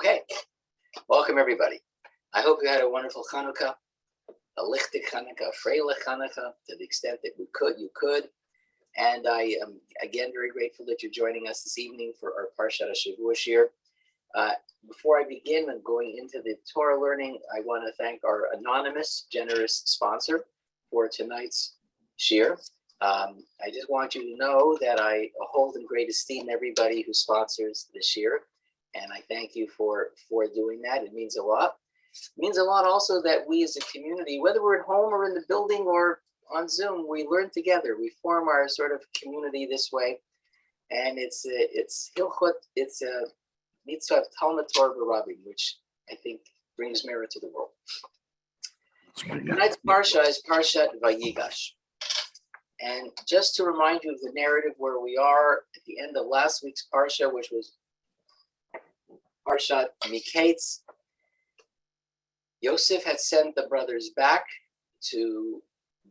Okay, welcome everybody. I hope you had a wonderful Hanukkah, a lichtig Hanukkah, a freilich Hanukkah, to the extent that you could. And I am, again, very grateful that you're joining us this evening for our Parshat Hashavua Shiur. Before I begin and going into the Torah learning, I want to thank our anonymous, generous sponsor for tonight's Shiur. I just want you to know that I hold in great esteem everybody who sponsors the Shiur, and I thank you for doing that. It means a lot. It means a lot also that we as a community, whether we're at home or in the building or on Zoom, we learn together. We form our sort of community this way, and it's hilchot, it's a mitzvah of Talmud Torah Rabbi, which I think brings merit to the world. Tonight's Parsha is Parshat Vayigash. And just to remind you of the narrative where we are at the end of last week's Parsha, which was Parshat Miketz, Yosef had sent the brothers back to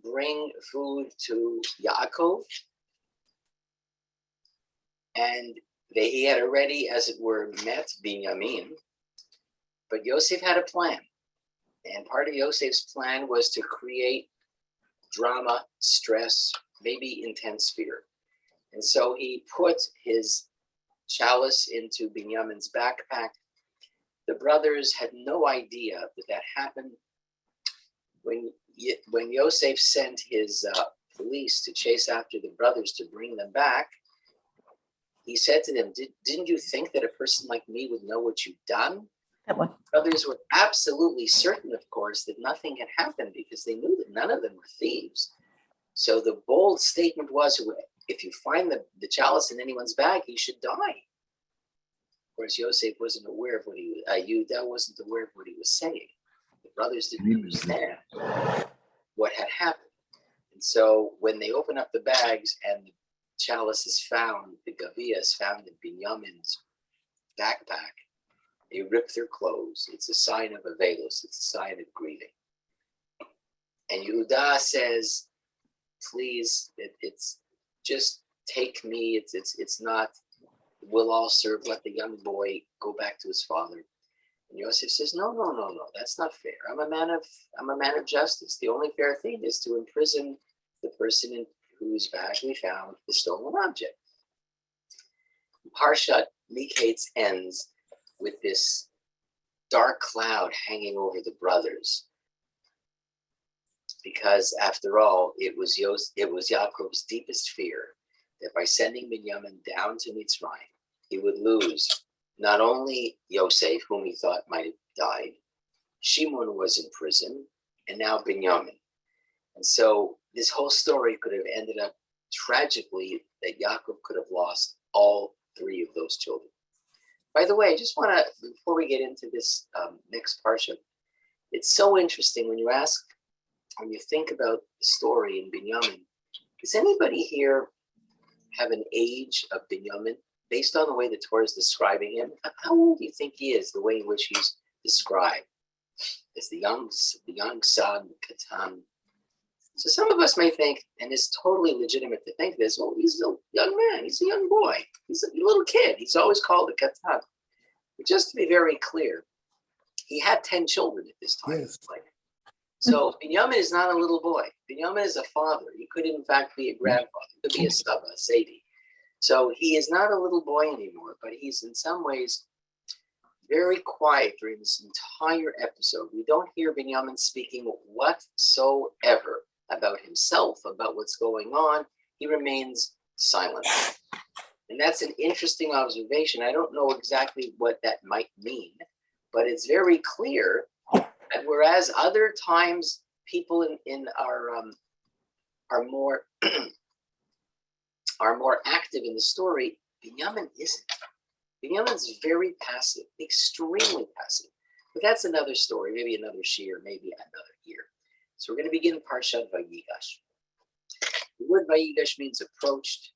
bring food to Yaakov, and he had already, as it were, met Binyamin, but Yosef had a plan, and part of Yosef's plan was to create drama, stress, maybe intense fear. And so he put his chalice into Binyamin's backpack. The brothers had no idea that happened. When Yosef sent his police to chase after the brothers to bring them back, he said to them, didn't you think that a person like me would know what you've done? That one. Brothers were absolutely certain, of course, that nothing had happened because they knew that none of them were thieves. So the bold statement was, if you find the chalice in anyone's bag, he should die. Of course, Yosef wasn't aware of what Yehuda wasn't aware of what he was saying. The brothers didn't understand what had happened. And so when they open up the bags and the chalice is found, the gavia is found in Binyamin's backpack, they rip their clothes. It's a sign of avelos. It's a sign of grieving. And Yehuda says, please, it's just take me. It's not, we'll all serve. Let the young boy go back to his father. And Yosef says, no, that's not fair. I'm a man of justice. The only fair thing is to imprison the person in whose bag we found the stolen object. Parshat Miketz ends with this dark cloud hanging over the brothers, because after all, it was Yaakov's deepest fear that by sending Binyamin down to Mitzrayim, he would lose not only Yosef, whom he thought might have died, Shimon was in prison, and now Binyamin. And so this whole story could have ended up tragically that Yaakov could have lost all three of those children. By the way, I just want to, before we get into this next parsha, it's so interesting when you think about the story in Binyamin. Does anybody here have an age of Binyamin based on the way the Torah is describing him? How old do you think he is, the way in which he's described as the young son, Katan? So some of us may think, and it's totally legitimate to think this, well, he's a young man, he's a young boy, he's a little kid. He's always called a Katan. But just to be very clear, he had 10 children at this time. Yes. So Binyamin is not a little boy. Binyamin is a father. He could, in fact, be a grandfather. He could be a Saba, a Sadie. So he is not a little boy anymore, but he's in some ways very quiet during this entire episode. We don't hear Binyamin speaking whatsoever about himself, about what's going on. He remains silent. And that's an interesting observation. I don't know exactly what that might mean, but it's very clear that whereas other times people in are more active in the story, Binyamin isn't. Binyamin's very passive, extremely passive. But that's another story, maybe another shiur, maybe another year. So we're going to begin Parshat Vayigash. The word Vayigash means approached,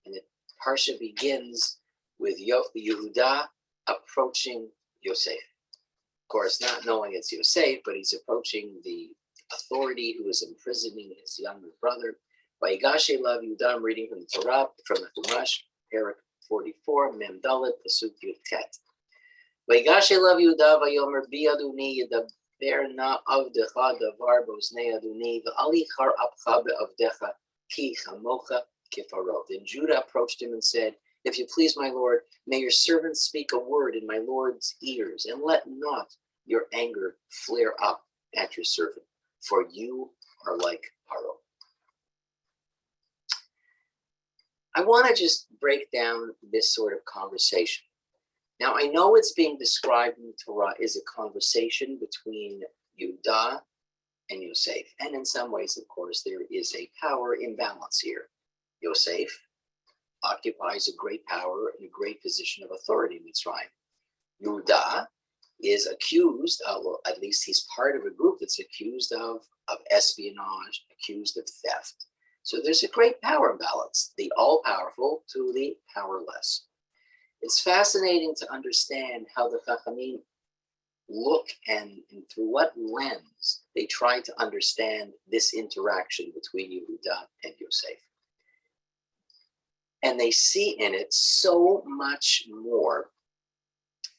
and the Parsha begins with Yehuda approaching Yosef. Of course, not knowing it's Yosef, but he's approaching the authority who is imprisoning his younger brother. Vayigash Elav Yehuda, I'm reading from the Torah, from the Chumash, Parak 44, Mem Dalet, Pasuk Yud Tet. Vayigash elav Yehuda vayomer bi Adoni yedaber na avdecha davar boznei Adoni v'ali char apcha be'avdecha ki chamocha kifaro. Then Judah approached him and said, if you please, my Lord, may your servant speak a word in my Lord's ears, and let not your anger flare up at your servant, for you are like Paro. I want to just break down this sort of conversation. Now, I know it's being described in the Torah as a conversation between Yehuda and Yosef. And in some ways, of course, there is a power imbalance here. Yosef occupies a great power and a great position of authority in Mitzrayim. Yehuda is accused, well, at least he's part of a group that's accused of espionage, accused of theft. So there's a great power imbalance, the all-powerful to the powerless. It's fascinating to understand how the Chachamim look and through what lens they try to understand this interaction between Yehuda and Yosef. And they see in it so much more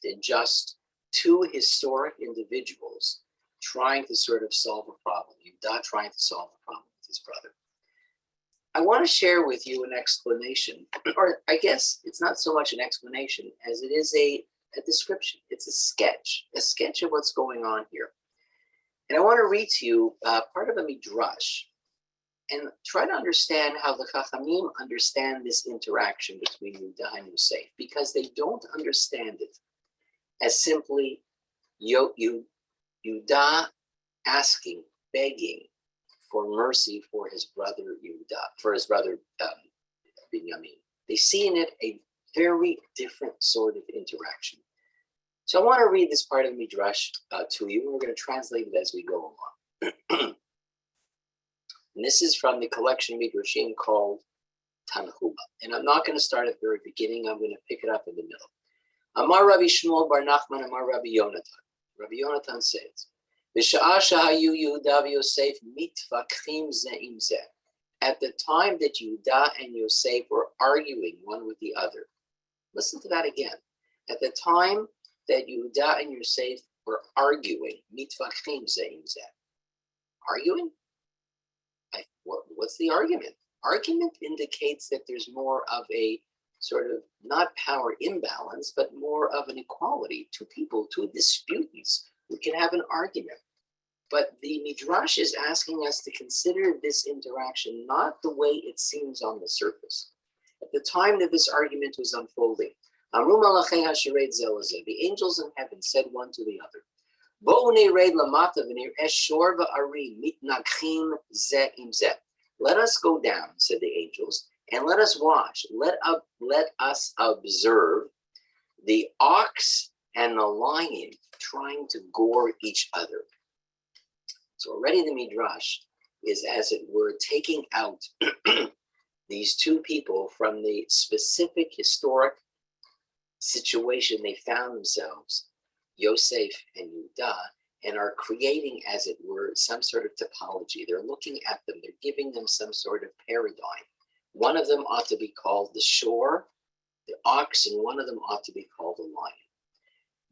than just two historic individuals trying to sort of solve a problem. Yehuda trying to solve a problem with his brother. I want to share with you an explanation, or I guess it's not so much an explanation as it is a description. It's a sketch of what's going on here. And I want to read to you part of a midrash and try to understand how the Chachamim understand this interaction between Yehuda and Yosef, because they don't understand it as simply Yehuda asking, begging for mercy for his brother Yehuda, for his brother Binyamin. They see in it a very different sort of interaction. So I want to read this part of the midrash to you, and we're going to translate it as we go along. And this is from the collection of midrashim called Tanhuma. And I'm not going to start at the very beginning. I'm going to pick it up in the middle. Amar Rabbi Shmuel bar Nachman, Amar Rabbi Yonatan. Rabbi Yonatan says, V'sha'ah shahayu Yehuda v'Yosef mitvakhim ze im ze. At the time that Yehuda and Yosef were arguing one with the other. Listen to that again. At the time that Yehuda and Yosef were arguing, mitvakhim ze im ze. Arguing? What's the argument? Argument indicates that there's more of a sort of not power imbalance, but more of an equality. Two people, two disputants who can have an argument. But the Midrash is asking us to consider this interaction not the way it seems on the surface. At the time that this argument was unfolding, the angels in heaven said one to the other, let us go down, said the angels, and let us watch. Let us observe the ox and the lion trying to gore each other. So already the Midrash is, as it were, taking out these two people from the specific historic situation they found themselves, Yosef and Yehuda, and are creating, as it were, some sort of topology. They're looking at them. They're giving them some sort of paradigm. One of them ought to be called the shore, the ox, and one of them ought to be called the lion.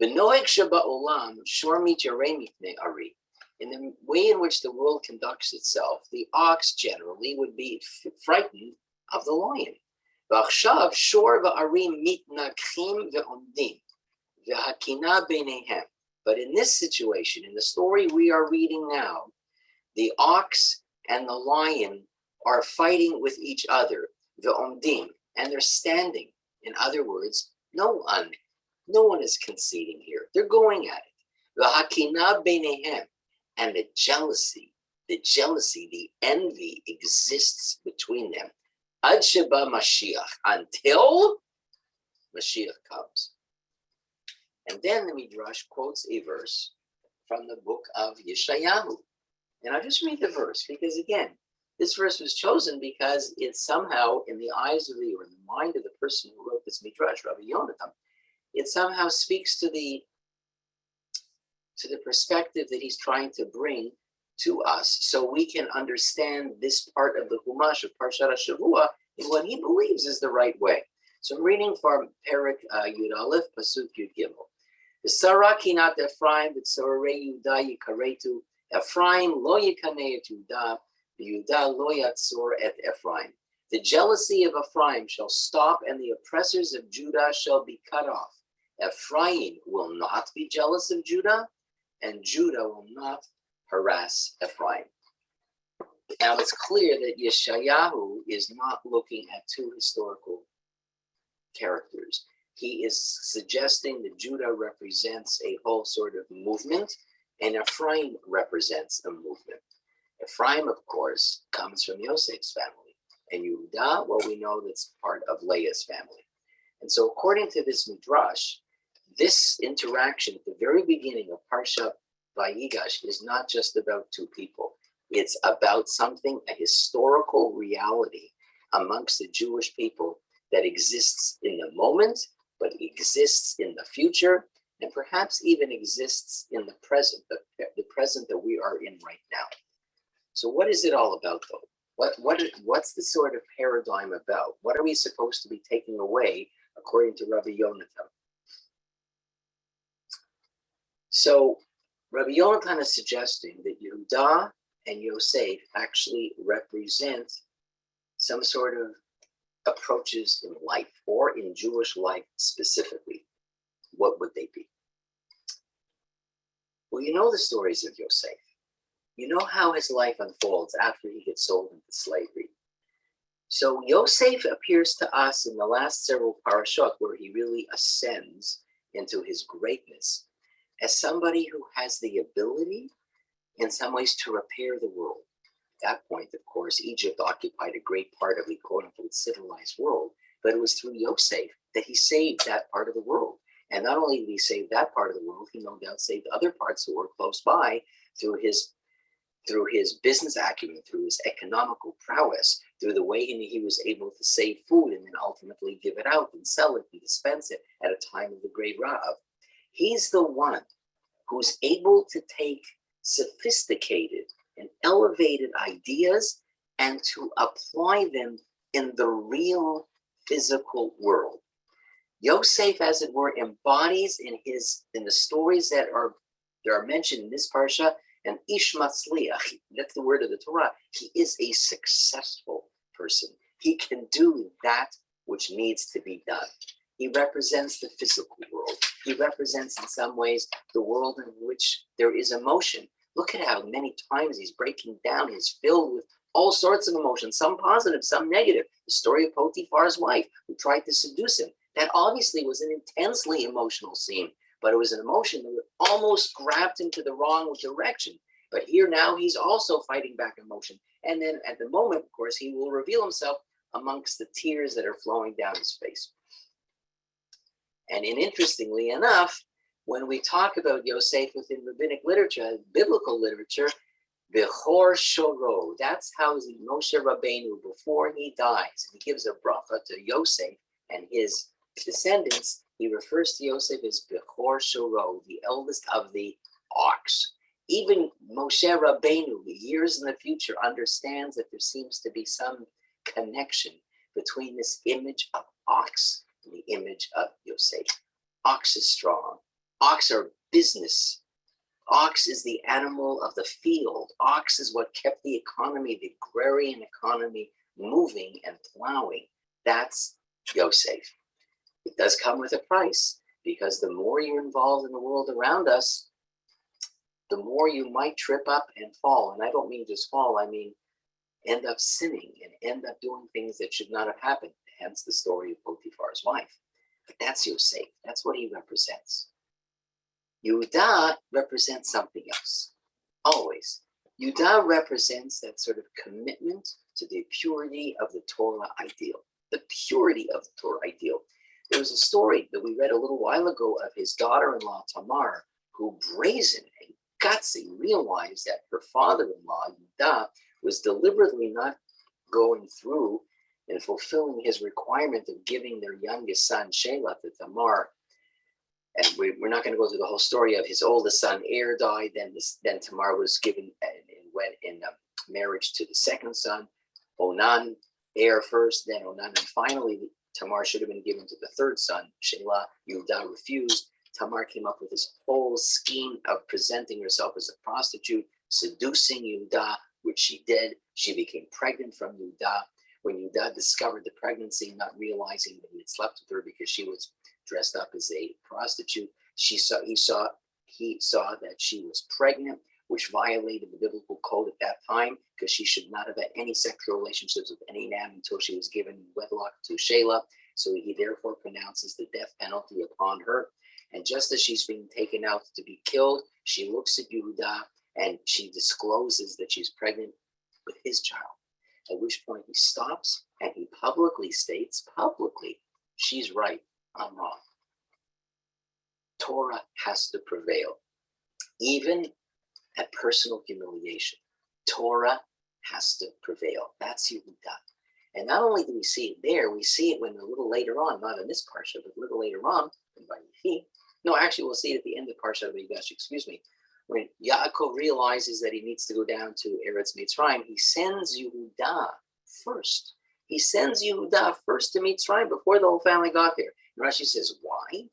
B'noeg sheba'olam shor mityarei mipnei ari. In the way in which the world conducts itself, the ox generally would be frightened of the lion. V'achshav shor va'ari mitnakchim ve'omdim ve'hakina beinehem. But in this situation, in the story we are reading now, the ox and the lion are fighting with each other, the omdim, and they're standing. In other words, no one is conceding here. They're going at it. The hakina beinehem, and the jealousy, the envy exists between them. Ad sheba Mashiach, until Mashiach comes. And then the Midrash quotes a verse from the book of Yeshayahu. And I'll just read the verse because, again, this verse was chosen because it somehow, in the eyes of or in the mind of the person who wrote this Midrash, Rabbi Yonatan, it somehow speaks to the perspective that he's trying to bring to us so we can understand this part of the Chumash of Parshat Hashavua in what he believes is the right way. So I'm reading from Perek Yud Aleph, Pasuk Yud Gimel. The Saraki not Ephraim, but Sorei Yuda Yikaretu. Ephraim lo yikaneh et Yudah, Yudah lo yatzor et Ephraim. The jealousy of Ephraim shall stop, and the oppressors of Judah shall be cut off. Ephraim will not be jealous of Judah, and Judah will not harass Ephraim. Now it's clear that Yeshayahu is not looking at two historical characters. He is suggesting that Judah represents a whole sort of movement, and Ephraim represents a movement. Ephraim, of course, comes from Yosef's family, and Yehudah, well, we know that's part of Leah's family. And so according to this midrash, this interaction at the very beginning of Parshat Vayigash is not just about two people. It's about something, a historical reality amongst the Jewish people that exists in the moment, but exists in the future, and perhaps even exists in the present, the present that we are in right now. So what is it all about, though? What's the sort of paradigm about? What are we supposed to be taking away according to Rabbi Yonatan? So Rabbi Yonatan is suggesting that Yehudah and Yosef actually represent some sort of approaches in life, or in Jewish life specifically. What would they be? Well, you know the stories of Yosef. You know how his life unfolds after he gets sold into slavery. So Yosef appears to us in the last several parashot where he really ascends into his greatness as somebody who has the ability in some ways to repair the world. At that point, of course, Egypt occupied a great part of the quote-unquote civilized world, but it was through Yosef that he saved that part of the world. And not only did he save that part of the world, he no doubt saved other parts that were close by through his business acumen, through his economical prowess, through the way he was able to save food and then ultimately give it out and sell it and dispense it at a time of the great Rav. He's the one who's able to take sophisticated and elevated ideas and to apply them in the real physical world. Yosef, as it were, embodies in the stories that are mentioned in this parsha, and ish matzliach, that's the word of the Torah. He is a successful person. He can do that which needs to be done. He represents the physical world. He represents, in some ways, the world in which there is emotion. Look at how many times he's breaking down. He's filled with all sorts of emotions, some positive, some negative. The story of Potiphar's wife, who tried to seduce him. That obviously was an intensely emotional scene, but it was an emotion that almost grabbed him to the wrong direction. But here now he's also fighting back emotion. And then at the moment, of course, he will reveal himself amongst the tears that are flowing down his face. And interestingly enough, when we talk about Yosef within rabbinic literature, biblical literature, Bechor Shoro, that's how Moshe Rabbeinu, before he dies, he gives a bracha to Yosef and his descendants. He refers to Yosef as Bechor Shoro, the eldest of the ox. Even Moshe Rabbeinu, years in the future, understands that there seems to be some connection between this image of ox and the image of Yosef. Ox is strong. Ox are business. Ox is the animal of the field. Ox is what kept the economy, the agrarian economy, moving and plowing. That's Yosef. It does come with a price, because the more you're involved in the world around us, the more you might trip up and fall. And I don't mean just fall, I mean end up sinning and end up doing things that should not have happened. Hence the story of Potiphar's wife. But that's Yosef. That's what he represents. Yehudah represents something else, always. Yehudah represents that sort of commitment to the purity of the Torah ideal, the purity of the Torah ideal. There was a story that we read a little while ago of his daughter-in-law, Tamar, who brazen and gutsy realized that her father-in-law, Yehudah, was deliberately not going through and fulfilling his requirement of giving their youngest son, Shelah, to Tamar. And we're not going to go through the whole story of his oldest son, Er, died. Then Tamar was given and went in marriage to the second son, Onan. Er first, then Onan, and finally Tamar should have been given to the third son, Shelah. Yehudah refused. Tamar came up with this whole scheme of presenting herself as a prostitute, seducing Yehuda, which she did. She became pregnant from Yehuda. When Yehuda discovered the pregnancy, not realizing that he had slept with her because she was dressed up as a prostitute, he saw that she was pregnant, which violated the biblical code at that time, because she should not have had any sexual relationships with any man until she was given wedlock to Shelah. So he therefore pronounces the death penalty upon her. And just as she's being taken out to be killed, she looks at Yehuda and she discloses that she's pregnant with his child. At which point he stops and he publicly states, she's right, I'm wrong. Torah has to prevail, even at personal humiliation. Torah has to prevail. That's Yehuda. And not only do we see it there, we see it when a little later on, not in this Parsha, but a little later on, in Vayigash. No, actually, we'll see it at the end of Parshat Vayigash, when Yaakov realizes that he needs to go down to Eretz Mitzrayim, he sends Yehuda first. He sends Yehuda first to Mitzrayim before the whole family got there. And Rashi says, why?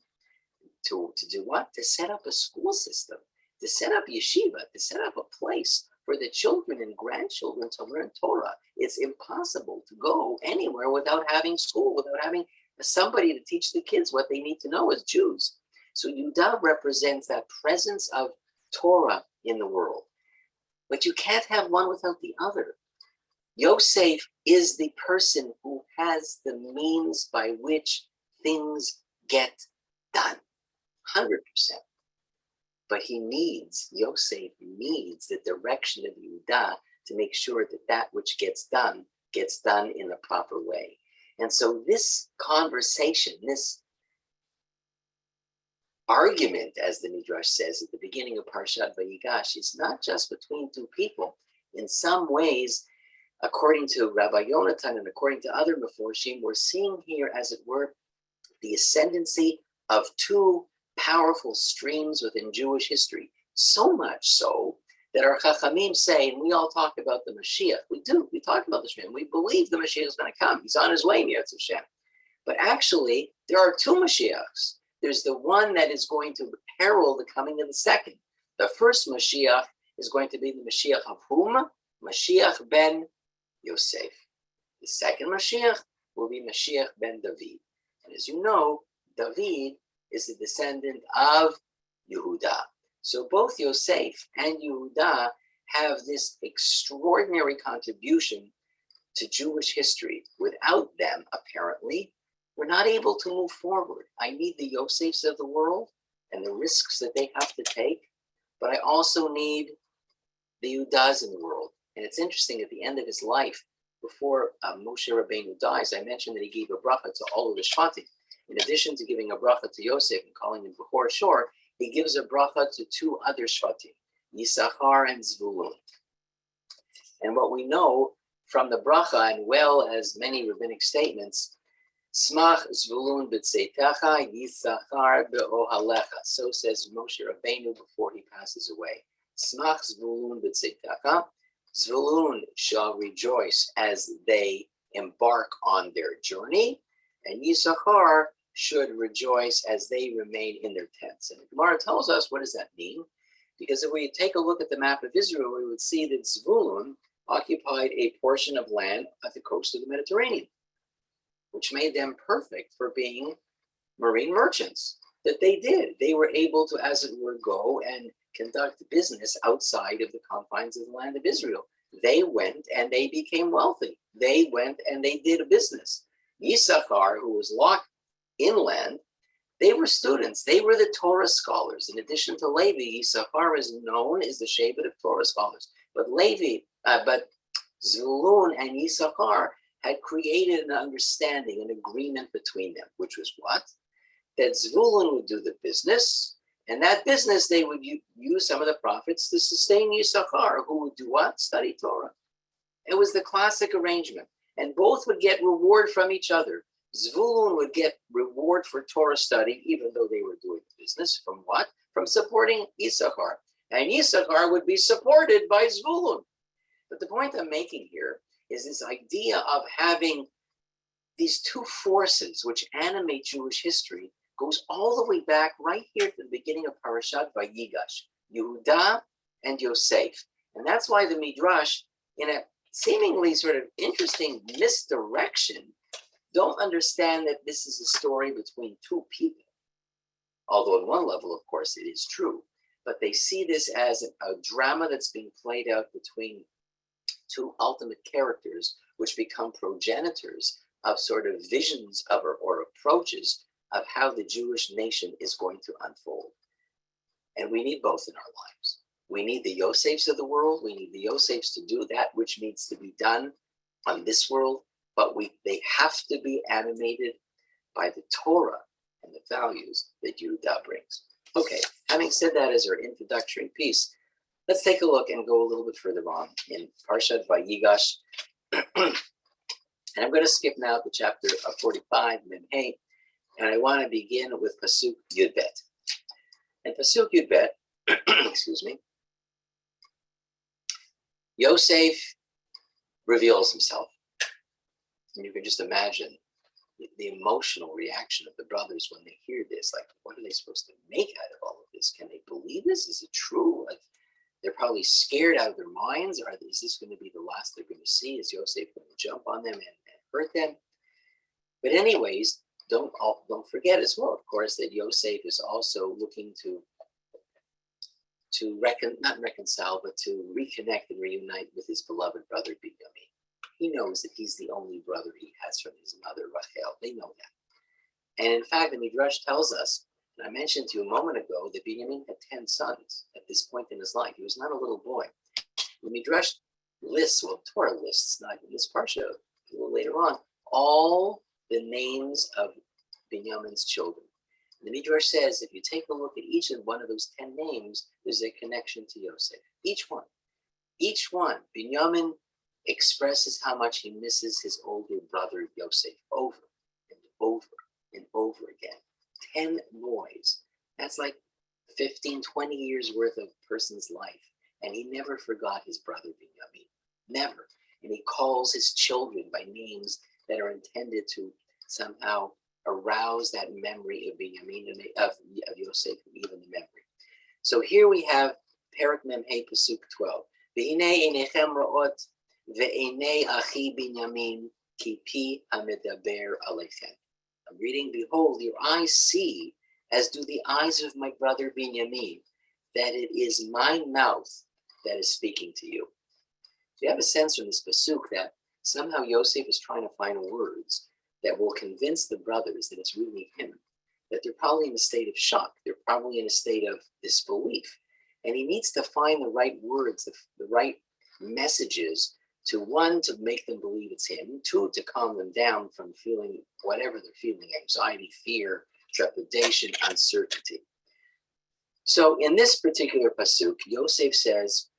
To do what? To set up a school system, to set up yeshiva, to set up a place for the children and grandchildren to learn Torah. It's impossible to go anywhere without having school, without having somebody to teach the kids what they need to know as Jews. So Yehuda represents that presence of Torah in the world. But you can't have one without the other. Yosef is the person who has the means by which things get done, 100%. But Yosef needs the direction of Yehuda to make sure that that which gets done in the proper way. And so this conversation, this argument, as the Midrash says at the beginning of Parshat Vayigash, is not just between two people. In some ways, according to Rabbi Yonatan and according to other Meforshim, we're seeing here, as it were, the ascendancy of two powerful streams within Jewish history. So much so that our Chachamim say, and we all talk about the Mashiach. We do. We talk about the Mashiach. We believe the Mashiach is going to come. He's on his way, Yetz Hashem. But actually, there are two Mashiachs. There's the one that is going to herald the coming of the second. The first Mashiach is going to be the Mashiach of whom? Mashiach ben Yosef. The second Mashiach will be Mashiach ben David. And as you know, David is the descendant of Yehuda. So both Yosef and Yehuda have this extraordinary contribution to Jewish history. Without them, apparently, we're not able to move forward. I need the Yosefs of the world and the risks that they have to take, but I also need the Yehudas in the world. And it's interesting, at the end of his life, before Moshe Rabbeinu dies, I mentioned that he gave a bracha to all of the Shvatim. In addition to giving a bracha to Yosef and calling him Bechor Shor, he gives a bracha to two other Shvatim, Yisachar and Zvulun. And what we know from the bracha, and well as many rabbinic statements, Smach Zvulun b'tzeitecha, Yisachar be'ohalecha. So says Moshe Rabbeinu before he passes away. Smach Zvulun b'tzeitecha. Zvulun shall rejoice as they embark on their journey, and Yisachar should rejoice as they remain in their tents. And the Gemara tells us, what does that mean? Because if we take a look at the map of Israel, we would see that Zvulun occupied a portion of land at the coast of the Mediterranean, which made them perfect for being marine merchants. That they did. They were able to, as it were, go and conduct business outside of the confines of the land of Israel. They went and they became wealthy. They went and they did a business. Yisachar, who was locked inland, they were students. They were the Torah scholars. In addition to Levi, Yisachar is known as the Shevet of Torah scholars. But Zvulun and Yisachar had created an understanding, an agreement between them, which was what? That Zvulun would do the business, and that business they would use some of the profits to sustain Yisachar, who would do what? Study Torah. It was the classic arrangement, and both would get reward from each other. Zvulun would get reward for Torah study, even though they were doing business. From what? From supporting Yisachar. And Yisachar would be supported by Zvulun. But the point I'm making here is this idea of having these two forces which animate Jewish history goes all the way back right here to the beginning of Parshat Vayigash, Yehuda and Yosef. And that's why the Midrash, in a seemingly sort of interesting misdirection, don't understand that this is a story between two people. Although on one level, of course, it is true. But they see this as a drama that's being played out between two ultimate characters, which become progenitors of sort of visions of or approaches of how the Jewish nation is going to unfold. And we need both in our lives. We need the Yosefs of the world. We need the Yosefs to do that which needs to be done on this world, but they have to be animated by the Torah and the values that Yehuda brings. Okay, having said that as our introductory piece, let's take a look and go a little bit further on in Parshat Vayigash. And I'm going to skip now to chapter 45, Mem Hey, and I want to begin with Pasuk Yud Bet. And Pasuk Yud Bet, excuse me, Yosef reveals himself. And you can just imagine the emotional reaction of the brothers when they hear this. Like, what are they supposed to make out of all of this? Can they believe this? Is it true? Like, they're probably scared out of their minds. Is this going to be the last they're going to see? Is Yosef going to jump on them and hurt them? But anyways, don't forget as well, of course, that Yosef is also looking to not reconcile, but to reconnect and reunite with his beloved brother Binyamin. He knows that he's the only brother he has from his mother Rachel. They know that. And in fact, the Midrash tells us, and I mentioned to you a moment ago, that Binyamin had 10 sons at this point in his life. He was not a little boy. The Midrash lists, well, Torah lists, not in this Parsha, a little later on, all the names of Binyamin's children. And the Midrash says, if you take a look at each and one of those 10 names, there's a connection to Yosef. Each one. Each one. Binyamin expresses how much he misses his older brother Yosef over and over and over again. 10 boys. That's like 15, 20 years worth of a person's life. And he never forgot his brother Binyamin. Never. And he calls his children by names that are intended to somehow arouse that memory of Binyamin, of Yosef, even the memory. So here we have Perek Mem Hey Pasuk 12. V'hinei einechem ra'ot ve'einei achi Binyamin ki pi hamedaber alechem. I'm reading, behold, your eyes see, as do the eyes of my brother Binyamin, that it is my mouth that is speaking to you. So you have a sense from this pasuk that somehow Yosef is trying to find words that will convince the brothers that it's really him, that they're probably in a state of shock. They're probably in a state of disbelief. And he needs to find the right words, the right messages to, one, to make them believe it's him, two, to calm them down from feeling whatever they're feeling, anxiety, fear, trepidation, uncertainty. So in this particular pasuk, Yosef says,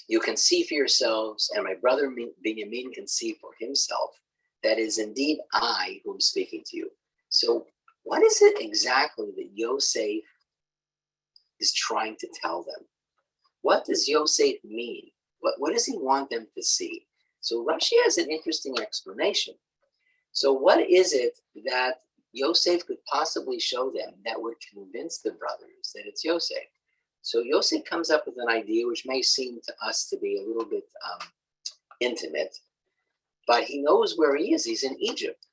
you can see for yourselves, and my brother Binyamin can see for himself, that is indeed I who am speaking to you. So what is it exactly that Yosef is trying to tell them? What does Yosef mean? What does he want them to see? So Rashi has an interesting explanation. So what is it that Yosef could possibly show them that would convince the brothers that it's Yosef? So Yosef comes up with an idea which may seem to us to be a little bit intimate, but he knows where he is. He's in Egypt.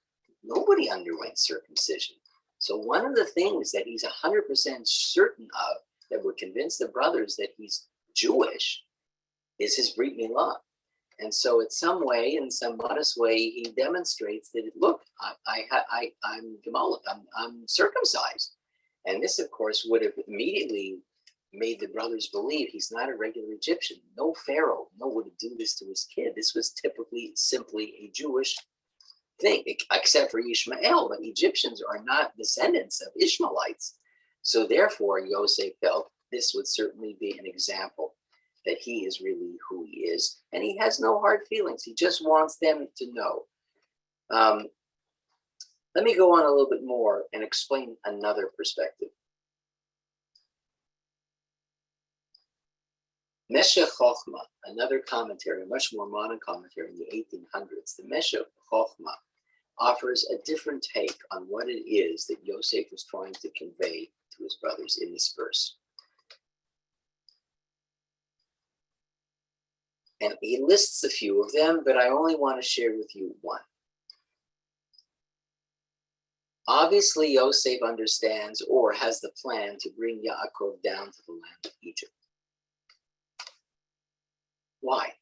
Nobody underwent circumcision. So one of the things that he's 100% certain of that would convince the brothers that he's Jewish is his Brit Milah. And so in some way, in some modest way, he demonstrates that, look, I'm Gemalik, I'm circumcised. And this, of course, would have immediately made the brothers believe he's not a regular Egyptian. No Pharaoh, would do this to his kid. This was typically simply a Jewish thing, except for Ishmael, but Egyptians are not descendants of Ishmaelites. So therefore, Yosef felt this would certainly be an example that he is really who he is, and he has no hard feelings. He just wants them to know. Let me go on a little bit more and explain another perspective. Meshech Chochma, another commentary, a much more modern commentary in the 1800s. The Meshech Chochma offers a different take on what it is that Yosef was trying to convey to his brothers in this verse. And he lists a few of them, but I only want to share with you one. Obviously, Yosef understands or has the plan to bring Yaakov down to the land of Egypt. Why?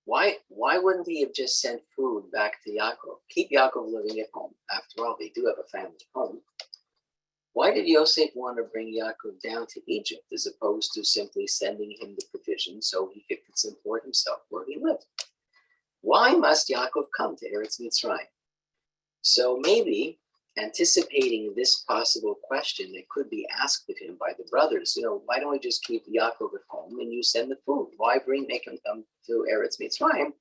Why wouldn't he have just sent food back to Yaakov? Keep Yaakov living at home. After all, they do have a family home. Why did Yosef want to bring Yaakov down to Egypt as opposed to simply sending him the provisions so he could support himself where he lived? Why must Yaakov come to Eretz Mitzrayim? So maybe anticipating this possible question that could be asked of him by the brothers, why don't we just keep Yaakov at home and you send the food? Why make him come to Eretz Mitzrayim?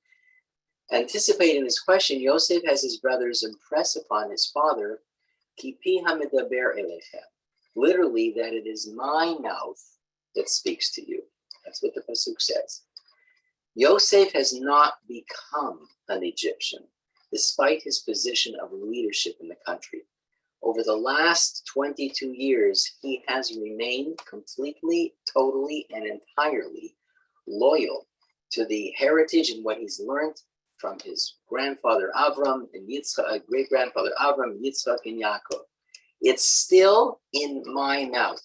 Anticipating this question, Yosef has his brothers impress upon his father, Ki pi hamedaber elechem, literally that it is my mouth that speaks to you. That's what the pasuk says. Yosef has not become an Egyptian, despite his position of leadership in the country. Over the last 22 years, he has remained completely, totally, and entirely loyal to the heritage and what he's learned from his grandfather Avram and Yitzchak, great-grandfather Avram, Yitzchak, and Yaakov. It's still in my mouth.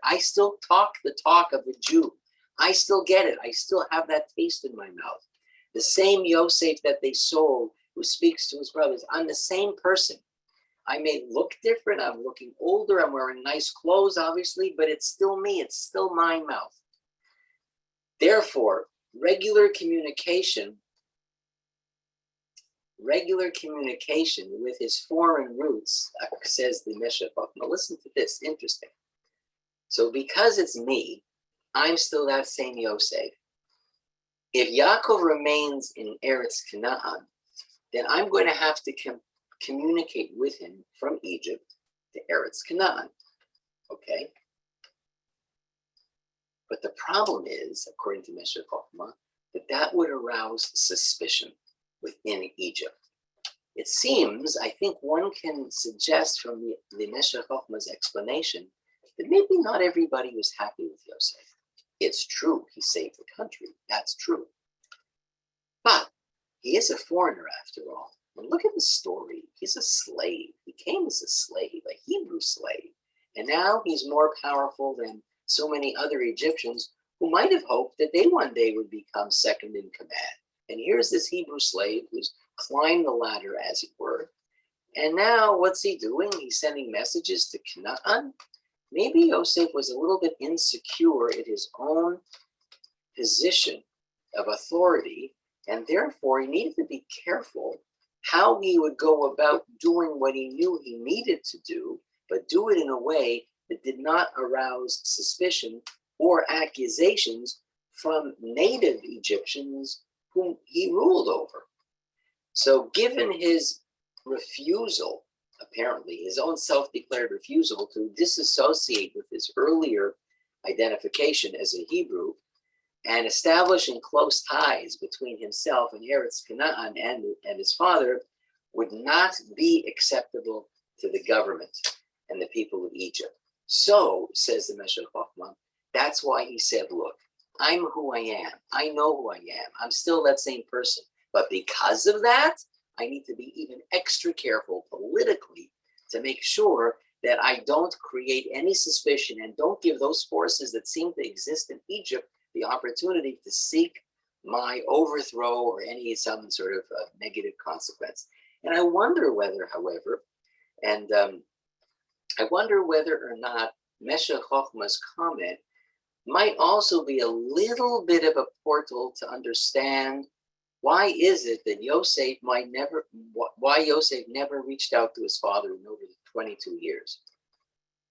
I still talk the talk of the Jew. I still get it. I still have that taste in my mouth. The same Yosef that they sold, who speaks to his brothers, I'm the same person. I may look different. I'm looking older. I'm wearing nice clothes, obviously, but it's still me. It's still my mouth. Therefore, regular communication with his foreign roots, says the Meshachach. Now listen to this, interesting. So because it's me, I'm still that same Yosef. If Yaakov remains in Eretz Canaan, then I'm going to have to communicate with him from Egypt to Eretz Canaan, okay? But the problem is, according to Meshach Chochmah, that would arouse suspicion within Egypt. It seems, I think one can suggest from the Meshach Chochmah's explanation that maybe not everybody was happy with Yosef. It's true, he saved the country, that's true. But he is a foreigner after all. And look at the story. He's a slave. He came as a slave, a Hebrew slave. And now he's more powerful than so many other Egyptians who might have hoped that they one day would become second in command. And here's this Hebrew slave who's climbed the ladder, as it were. And now what's he doing? He's sending messages to Canaan. Maybe Yosef was a little bit insecure in his own position of authority, and therefore he needed to be careful how he would go about doing what he knew he needed to do, but do it in a way that did not arouse suspicion or accusations from native Egyptians whom he ruled over. So given his refusal, apparently his own self-declared refusal to disassociate with his earlier identification as a Hebrew and establishing close ties between himself and Eretz Canaan and his father would not be acceptable to the government and the people of Egypt. So, says the Meshach Chochmah, that's why he said, look, I'm who I am. I know who I am. I'm still that same person. But because of that, I need to be even extra careful politically to make sure that I don't create any suspicion and don't give those forces that seem to exist in Egypt the opportunity to seek my overthrow or some sort of negative consequence. And I wonder whether, however, I wonder whether or not Meshach Chochmah's comment might also be a little bit of a portal to understand why is it that Yosef never reached out to his father in over 22 years.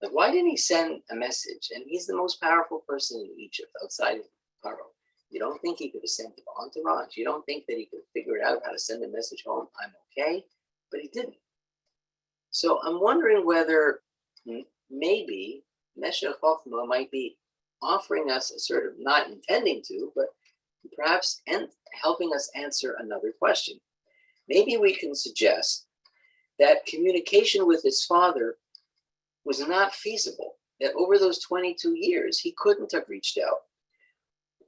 Like, why didn't he send a message? And he's the most powerful person in Egypt outside of Pharaoh. You don't think he could have sent an entourage? You don't think that he could figure out how to send a message home? I'm okay, but he didn't. So I'm wondering whether maybe Meshach Chochmah might be offering us a sort of, not intending to, but perhaps helping us answer another question. maybe we can suggest that communication with his father was not feasible, that over those 22 years, he couldn't have reached out.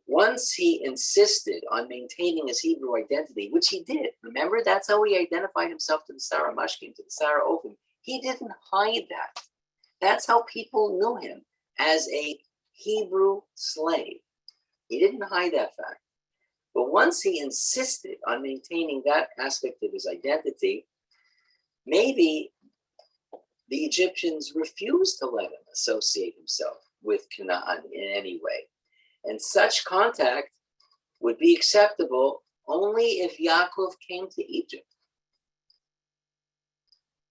Once he insisted on maintaining his Hebrew identity, which he did, remember, that's how he identified himself to the Sarah Mashkim, to the Sarah Ophim. He didn't hide that. That's how people knew him, as a Hebrew slave. He didn't hide that fact. But once he insisted on maintaining that aspect of his identity, maybe the Egyptians refused to let him associate himself with Canaan in any way. And such contact would be acceptable only if Yaakov came to Egypt.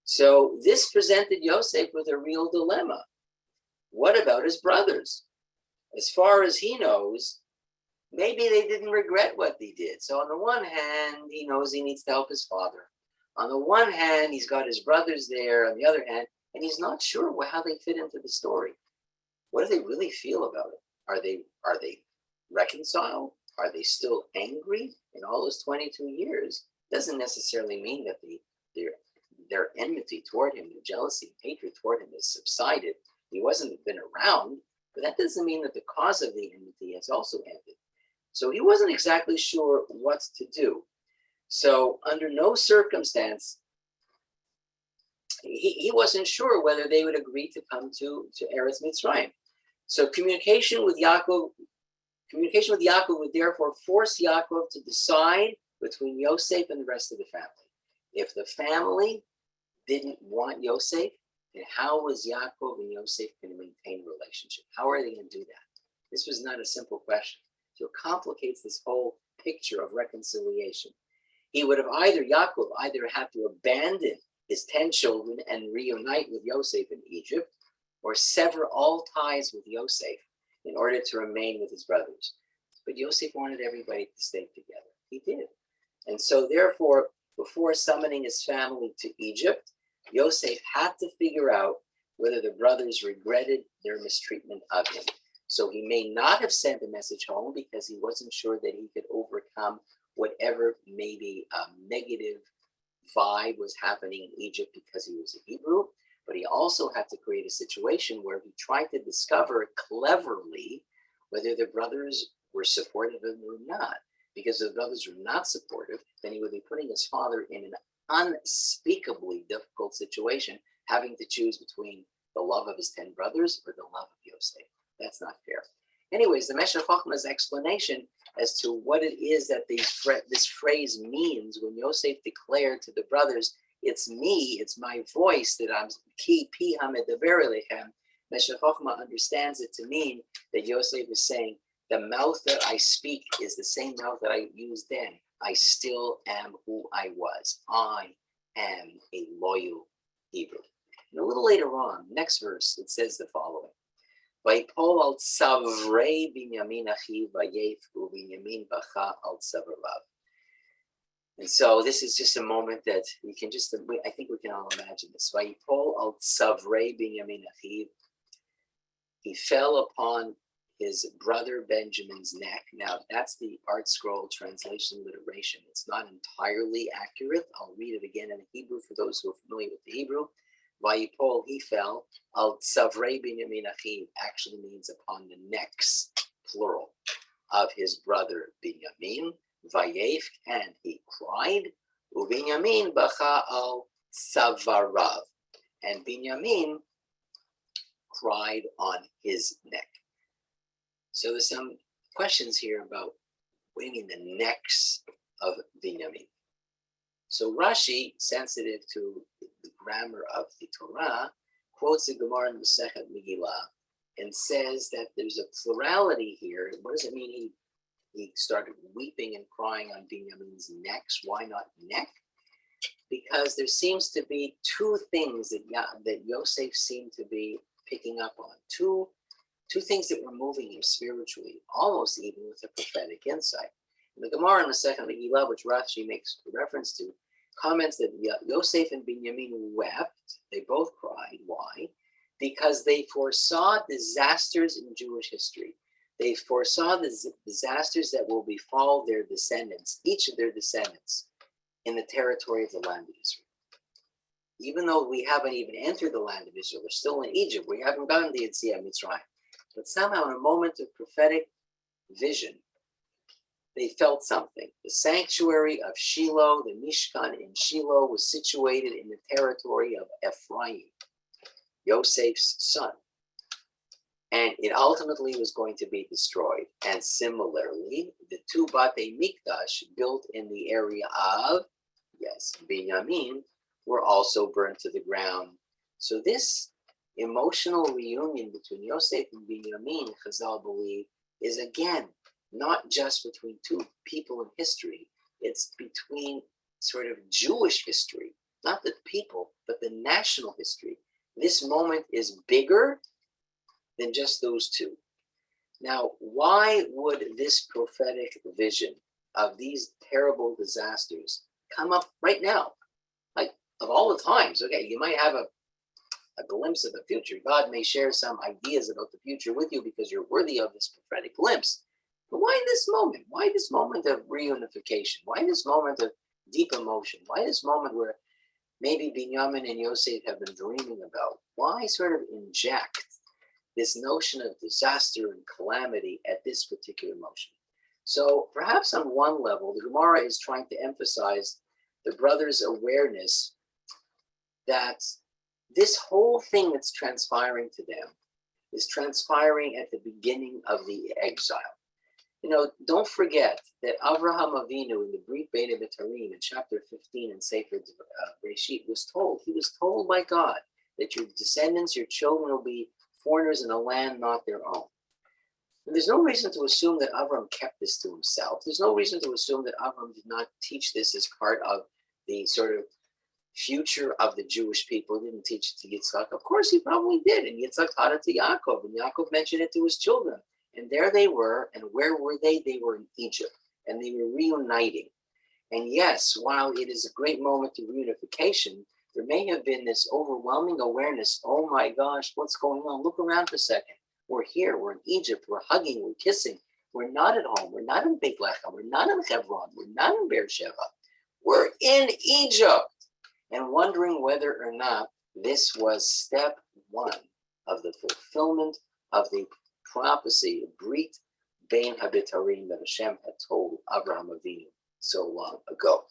So this presented Yosef with a real dilemma. What about his brothers? As far as he knows, maybe they didn't regret what they did. So on the one hand, he knows he needs to help his father. On the one hand, he's got his brothers there. On the other hand, and he's not sure how they fit into the story. What do they really feel about it? Are they reconciled? Are they still angry in all those 22 years? Doesn't necessarily mean that their enmity toward him, the jealousy, hatred toward him has subsided. He wasn't been around, but that doesn't mean that the cause of the enmity has also ended. So he wasn't exactly sure what to do. So under no circumstance, he wasn't sure whether they would agree to come to Eretz Mitzrayim. So communication with Yaakov would therefore force Yaakov to decide between Yosef and the rest of the family. If the family didn't want Yosef, then how was Yaakov and Yosef going to maintain a relationship? How are they going to do that? This was not a simple question. So it complicates this whole picture of reconciliation. He would have Yaakov either had to abandon his 10 children and reunite with Yosef in Egypt, or sever all ties with Yosef in order to remain with his brothers. But Yosef wanted everybody to stay together. He did. And so therefore, before summoning his family to Egypt, Yosef had to figure out whether the brothers regretted their mistreatment of him. So he may not have sent a message home because he wasn't sure that he could overcome whatever maybe negative vibe was happening in Egypt because he was a Hebrew. But he also had to create a situation where he tried to discover cleverly whether the brothers were supportive of him or not. Because if the brothers were not supportive, then he would be putting his father in an unspeakably difficult situation, having to choose between the love of his 10 brothers or the love of Yosef. That's not fair. Anyways, the Meshech Chochmah's explanation as to what it is that this phrase means when Yosef declared to the brothers, it's me, it's my voice that I'm ki pi hamedaber elechem. Meshech Chochmah understands it to mean that Yosef is saying, the mouth that I speak is the same mouth that I used then. I still am who I was. I am a loyal Hebrew. And a little later on, next verse, it says the following. Vayipol al tzavrei Binyamin achiv vayef uBinyamin bacha al tzavarav. And so this is just a moment that we can I think we can all imagine this. Vayipol al tzavrei Binyamin achiv. He fell upon his brother Benjamin's neck. Now, that's the Art Scroll translation alliteration. It's not entirely accurate. I'll read it again in Hebrew for those who are familiar with the Hebrew. Vayipol, he fell. Al tzavrei Binyamin achiv actually means upon the necks, plural, of his brother Binyamin. Vayef, and he cried. Ubinyamin bacha al tzavarav. And Binyamin cried on his neck. So there's some questions here about what do you mean the necks of Binyamin? So Rashi, sensitive to the grammar of the Torah, quotes the Gemara in Masechet Megillah and says that there's a plurality here. What does it mean he started weeping and crying on Binyamin's necks? Why not neck? Because there seems to be two things that Yosef seemed to be picking up on. Two things that were moving him spiritually, almost even with a prophetic insight. And the Gemara in the second Megillah, which Rashi makes reference to, comments that Yosef and Binyamin wept. They both cried. Why? Because they foresaw disasters in Jewish history. They foresaw the disasters that will befall their descendants, each of their descendants. in the territory of the land of Israel. Even though we haven't even entered the land of Israel, we're still in Egypt. We haven't gotten the Yetziat Mitzrayim. But somehow, in a moment of prophetic vision, they felt something. The sanctuary of Shiloh, the Mishkan in Shiloh, was situated in the territory of Ephraim, Yosef's son. And it ultimately was going to be destroyed. And similarly, the two Batei Mikdash built in the area of, yes, Binyamin, were also burned to the ground. So this emotional reunion between Yosef and Binyamin, Chazal believe, is again, not just between two people in history, it's between sort of Jewish history, not the people, but the national history. This moment is bigger than just those two. Now, why would this prophetic vision of these terrible disasters come up right now? Like, of all the times, okay, you might have a glimpse of the future. God may share some ideas about the future with you because you're worthy of this prophetic glimpse. But why this moment? Why this moment of reunification? Why this moment of deep emotion? Why this moment where maybe Binyamin and Yosef have been dreaming about? Why sort of inject this notion of disaster and calamity at this particular motion? So perhaps on one level, the Gemara is trying to emphasize the brothers' awareness that this whole thing that's transpiring to them is transpiring at the beginning of the exile. You know, don't forget that Avraham Avinu in the Brit Bein HaBetarim in chapter 15 in Sefer Bereshit was told by God that your descendants, your children will be foreigners in a land not their own. And there's no reason to assume that Avram kept this to himself. There's no reason to assume that Avram did not teach this as part of the sort of future of the Jewish people. He didn't teach it to Yitzchak. Of course, he probably did. And Yitzchak taught it to Yaakov, and Yaakov mentioned it to his children. And there they were. And where were they? They were in Egypt, and they were reuniting. And yes, while it is a great moment of reunification, there may have been this overwhelming awareness. Oh my gosh, what's going on? Look around for a second. We're here. We're in Egypt. We're hugging. We're kissing. We're not at home. We're not in Beit Lechem. We're not in Hebron. We're not in Beersheba. We're in Egypt. And wondering whether or not this was step one of the fulfillment of the prophecy of Brit Bein HaBetarim that Hashem had told Avraham Avinu so long ago.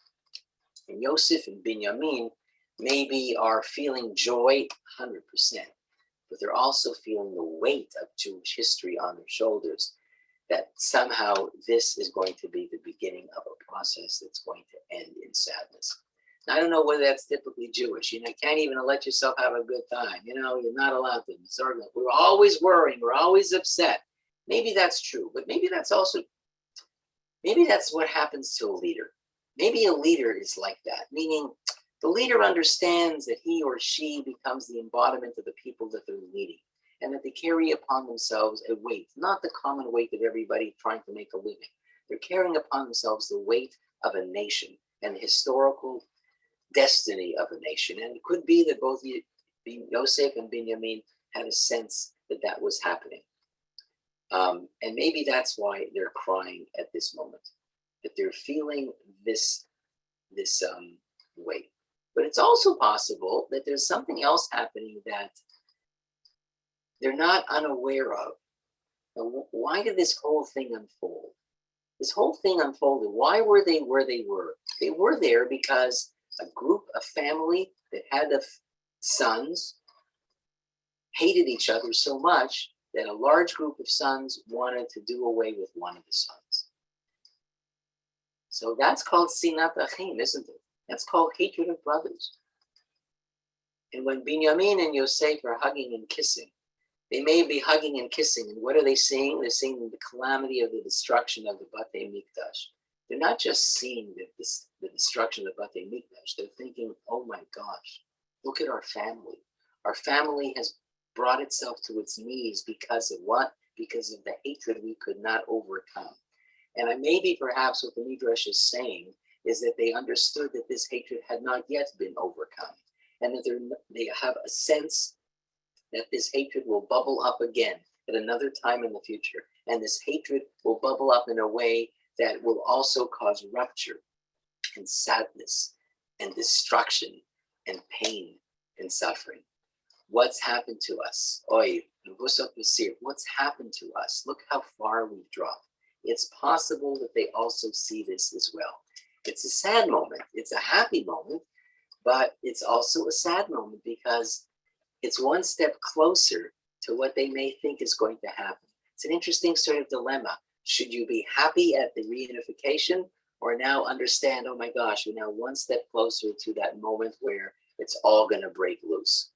And Yosef and Binyamin maybe are feeling joy 100%, but they're also feeling the weight of Jewish history on their shoulders, that somehow this is going to be the beginning of a process that's going to end in sadness. Now, I don't know whether that's typically Jewish. You know, you can't even let yourself have a good time. You know, you're not allowed to. We're always worrying. We're always upset. Maybe that's true, but maybe that's what happens to a leader. Maybe a leader is like that, meaning the leader understands that he or she becomes the embodiment of the people that they're leading, and that they carry upon themselves a weight, not the common weight of everybody trying to make a living. They're carrying upon themselves the weight of a nation and the historical destiny of a nation. And it could be that both Yosef and Binyamin had a sense that that was happening. And maybe that's why they're crying at this moment, that they're feeling this weight. But it's also possible that there's something else happening that they're not unaware of. Now, why did this whole thing unfold? This whole thing unfolded. Why were they where they were? They were there because a group, a family that had sons hated each other so much that a large group of sons wanted to do away with one of the sons. So that's called sinat achim, isn't it? That's called hatred of brothers. And when Binyamin and Yosef are hugging and kissing, they may be hugging and kissing, and what are they seeing? They're seeing the calamity of the destruction of the Batei Mikdash. They're not just seeing the destruction of the Batei Mikdash. They're thinking, oh my gosh, look at our family. Our family has brought itself to its knees because of what? Because of the hatred we could not overcome. And maybe perhaps what the Midrash is saying is that they understood that this hatred had not yet been overcome, and that they have a sense that this hatred will bubble up again at another time in the future. And this hatred will bubble up in a way that will also cause rupture and sadness and destruction and pain and suffering. What's happened to us? Oy, what's happened to us? Look how far we've dropped. It's possible that they also see this as well. It's a sad moment. It's a happy moment, but it's also a sad moment because it's one step closer to what they may think is going to happen. It's an interesting sort of dilemma. Should you be happy at the reunification or now understand, oh my gosh, we're now one step closer to that moment where it's all going to break loose.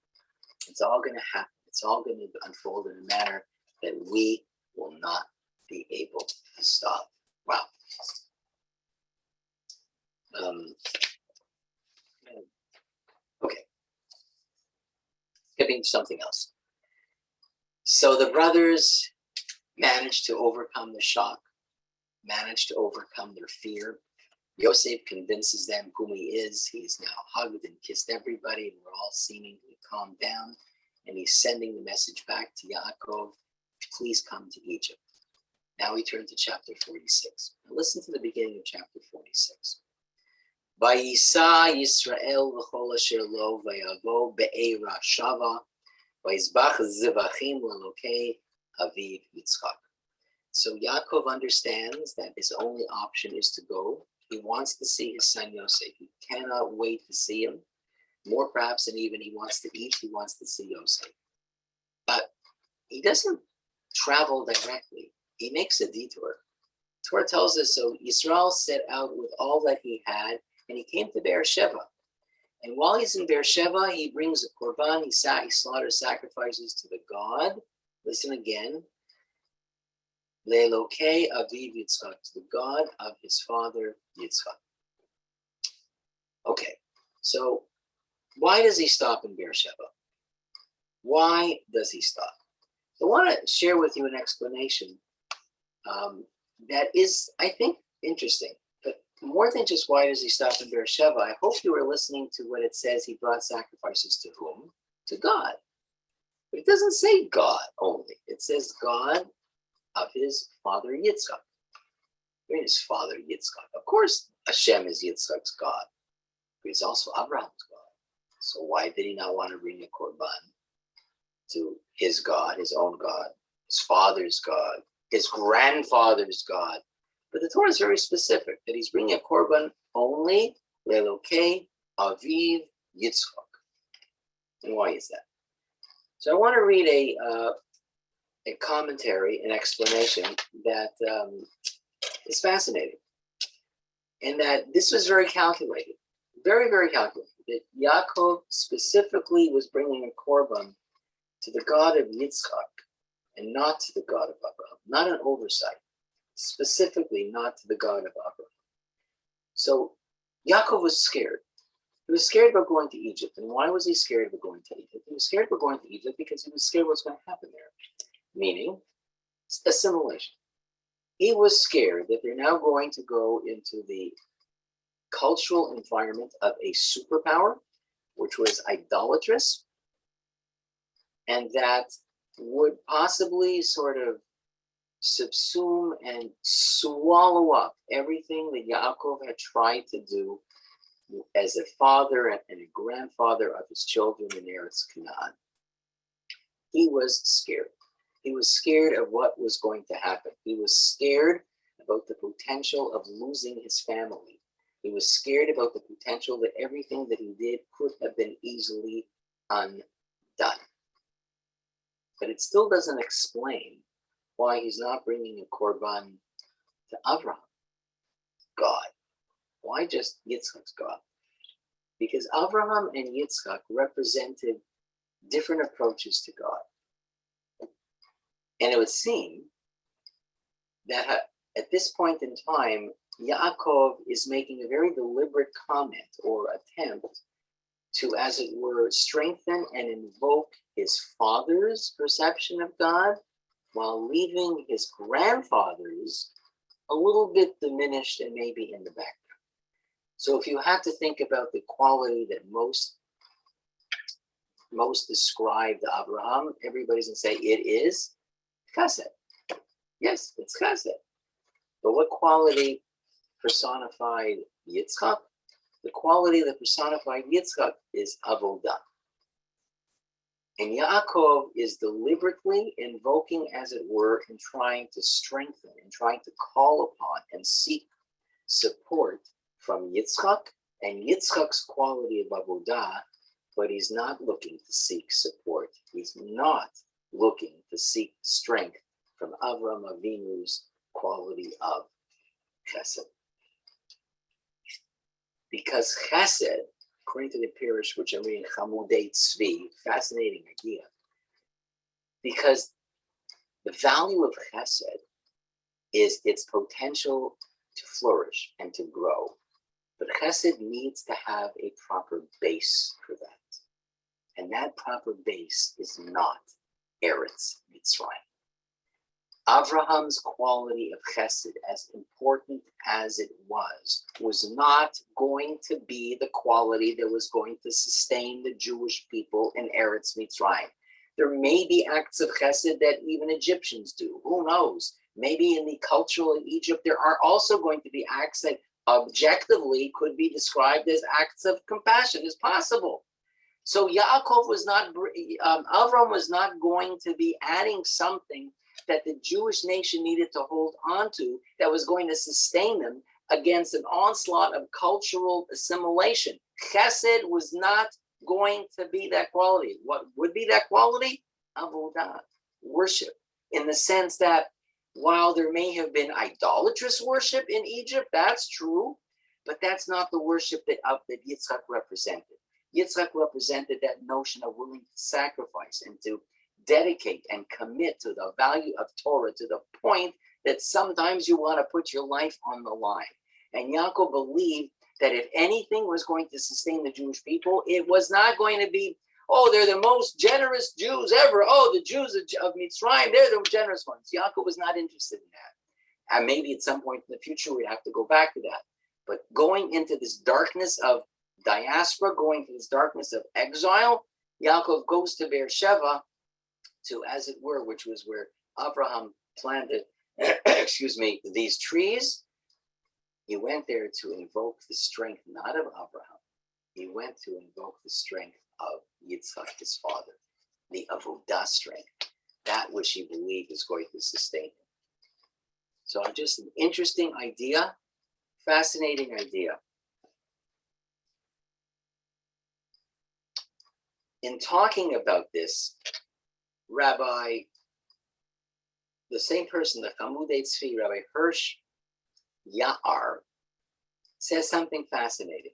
It's all going to happen. It's all going to unfold in a manner that we will not be able to stop. Wow. Okay. Skipping to something else. So the brothers managed to overcome the shock, managed to overcome their fear. Yosef convinces them who he is. He's now hugged and kissed everybody, and we're all seemingly calmed down. And he's sending the message back to Yaakov, please come to Egypt. Now we turn to chapter 46. Now listen to the beginning of chapter 46. Vayisa Yisrael v'chol asher lo vayavo be'era shava vayizbach zivachim l'elokei aviv Yitzchak. So Yaakov understands that his only option is to go. He wants to see his son Yosef. He cannot wait to see him. More perhaps than even he wants to eat, he wants to see Yosef. But he doesn't travel directly. He makes a detour. Torah tells us, so Yisrael set out with all that he had, and he came to Beersheba. And while he's in Beersheba, he brings a korban, he slaughters sacrifices to the God. Listen again. Le'elokei aviv Yitzchak, to the God of his father Yitzchak. Okay, so why does he stop in Beersheba? Why does he stop? I want to share with you an explanation that is, I think, interesting. But more than just why does he stop in Beersheba, I hope you were listening to what it says he brought sacrifices to whom? To God. But it doesn't say God only. It says God of his father Yitzchak. Where is father Yitzchak? Of course, Hashem is Yitzchak's God, but he's also Abraham's God. So why did he not want to bring a korban to his God, his own God, his father's God, his grandfather's God? But the Torah is very specific that he's bringing a korban only le'elokei aviv Yitzchak. And why is that? So I want to read a commentary, an explanation that is fascinating. And that this was very calculated, very, very calculated. That Yaakov specifically was bringing a korban to the God of Yitzchak and not to the God of Abraham. Not an oversight, specifically not to the God of Abraham. So Yaakov was scared. He was scared about going to Egypt. And why was he scared about going to Egypt? He was scared about going to Egypt because he was scared what's going to happen there. Meaning assimilation. He was scared that they're now going to go into the cultural environment of a superpower, which was idolatrous, and that would possibly sort of subsume and swallow up everything that Yaakov had tried to do as a father and a grandfather of his children in Eretz Canaan. He was scared. He was scared of what was going to happen. He was scared about the potential of losing his family. He was scared about the potential that everything that he did could have been easily undone. But it still doesn't explain why he's not bringing a korban to Abraham, God. Why just Yitzchak's God? Because Abraham and Yitzchak represented different approaches to God. And it would seem that at this point in time, Yaakov is making a very deliberate comment or attempt to, as it were, strengthen and invoke his father's perception of God while leaving his grandfather's a little bit diminished and maybe in the background. So if you had to think about the quality that most describe to Abraham, everybody's going to say it is chesed. Yes, it's chesed. But what quality personified Yitzchak. The quality of the personified Yitzchak is avodah. And Yaakov is deliberately invoking, as it were, and trying to strengthen and trying to call upon and seek support from Yitzchak and Yitzchak's quality of avodah, but he's not looking to seek support. He's not looking to seek strength from Avram Avinu's quality of chesed. Because chesed, according to the Pirish, which I'm reading, Chamudei Tzvi, fascinating idea, because the value of chesed is its potential to flourish and to grow. But chesed needs to have a proper base for that. And that proper base is not Eretz Mitzrayim. Abraham's quality of chesed, as important as it was not going to be the quality that was going to sustain the Jewish people in Eretz Mitzrayim. There may be acts of chesed that even Egyptians do. Who knows? Maybe in the cultural in Egypt, there are also going to be acts that objectively could be described as acts of compassion. It's possible. So Yaakov was not, Avram was not going to be adding something that the Jewish nation needed to hold on to that was going to sustain them against an onslaught of cultural assimilation. Chesed was not going to be that quality. What would be that quality? Avodah, worship, in the sense that while there may have been idolatrous worship in Egypt, that's true, but that's not the worship that Yitzchak represented. Yitzchak represented that notion of willing to sacrifice and to dedicate and commit to the value of Torah to the point that sometimes you want to put your life on the line. And Yaakov believed that if anything was going to sustain the Jewish people, it was not going to be, oh, they're the most generous Jews ever. Oh, the Jews of Mitzrayim, they're the generous ones. Yaakov was not interested in that. And maybe at some point in the future, we'd have to go back to that. But going into this darkness of diaspora, going to this darkness of exile, Yaakov goes to Beersheba, to, as it were, which was where Abraham planted, these trees. He went there to invoke the strength, not of Abraham. He went to invoke the strength of Yitzchak, his father, the avodah strength, that which he believed is going to sustain him. So just an interesting idea, fascinating idea. In talking about this, Rabbi, the same person, the Chamudei Tzvi, Rabbi Hirsch Ya'ar, says something fascinating.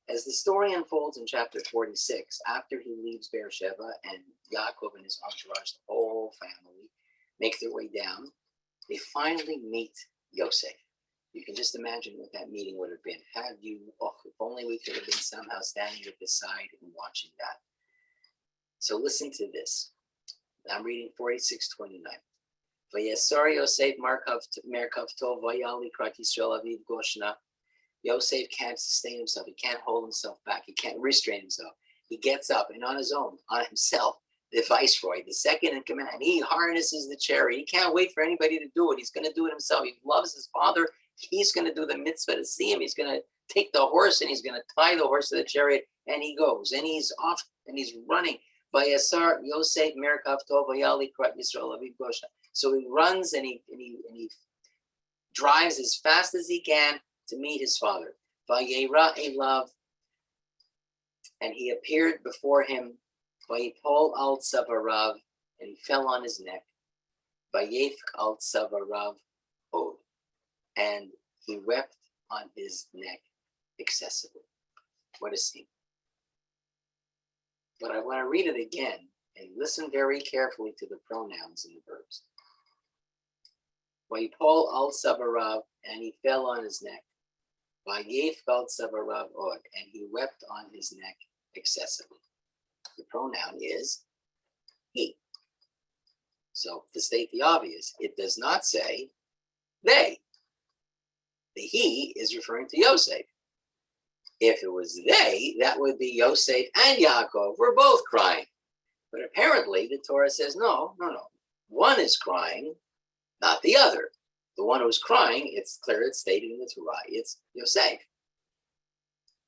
As the story unfolds in chapter 46, after he leaves Beersheba and Yaakov and his entourage, the whole family, make their way down, they finally meet Yosef. You can just imagine what that meeting would have been. If only we could have been somehow standing at the side and watching that. So listen to this. I'm reading 46:29. Vayesor Yosef Merkav Tov Vayal Likrat Yisrael Aviv Goshna. Yosef can't sustain himself. He can't hold himself back. He can't restrain himself. He gets up and on his own, on himself, the viceroy, the second in command, he harnesses the chariot. He can't wait for anybody to do it. He's going to do it himself. He loves his father. He's going to do the mitzvah to see him. He's going to take the horse and he's going to tie the horse to the chariot, and he goes and he's off and he's running. Vayasar Yosef Merkav Tov Vayal Likrat Yisrael Aviv Goshna. So he runs and he drives as fast as he can to meet his father. Vayera Elav, and he appeared before him. Vayipol al tzavarav, and he fell on his neck. Vayefk al tzavarav od, and he wept on his neck excessively. What a scene. But I want to read it again and listen very carefully to the pronouns and the verbs. Vayipol al tzavarav, and he fell on his neck. Vayefk al tzavarav od, and he wept on his neck excessively. The pronoun is he. So to state the obvious, it does not say they. The he is referring to Yosef. If it was they, that would be Yosef and Yaakov were both crying. But apparently the Torah says no. One is crying, not the other. The one who's crying, it's clear, it's stated in the Torah, it's Yosef.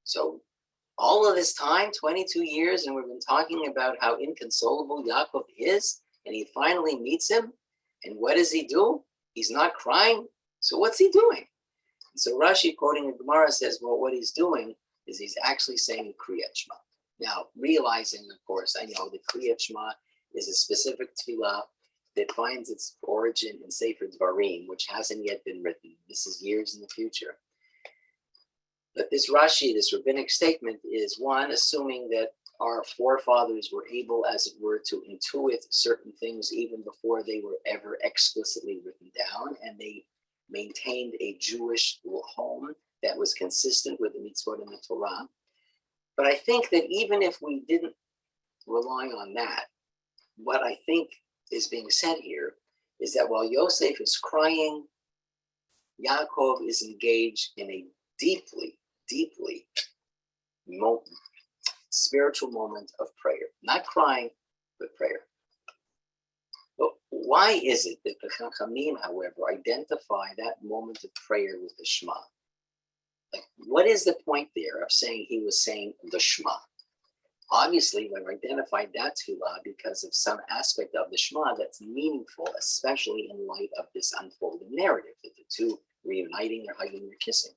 So all of this time, 22 years, and we've been talking about how inconsolable Yaakov is, and he finally meets him. And what does he do? He's not crying. So what's he doing? And so Rashi, quoting the Gemara, says, well, what he's doing is he's actually saying Kriyat Shema. Now, realizing, of course, I know that Kriyat Shema is a specific tefillah that finds its origin in Sefer Dvarim, which hasn't yet been written. This is years in the future. But this Rashi, this rabbinic statement, is one, assuming that our forefathers were able, as it were, to intuit certain things even before they were ever explicitly written down, and they maintained a Jewish home that was consistent with the mitzvot in the Torah. But I think that even if we didn't rely on that, what I think is being said here is that while Yosef is crying, Yaakov is engaged in a deeply spiritual moment of prayer. Not crying, but prayer. But why is it that the Chachamim, however, identify that moment of prayer with the Shema? Like, what is the point there of saying he was saying the Shema? Obviously, we've identified that tefillah because of some aspect of the Shema that's meaningful, especially in light of this unfolding narrative, that the two reuniting, they're hugging, they're kissing.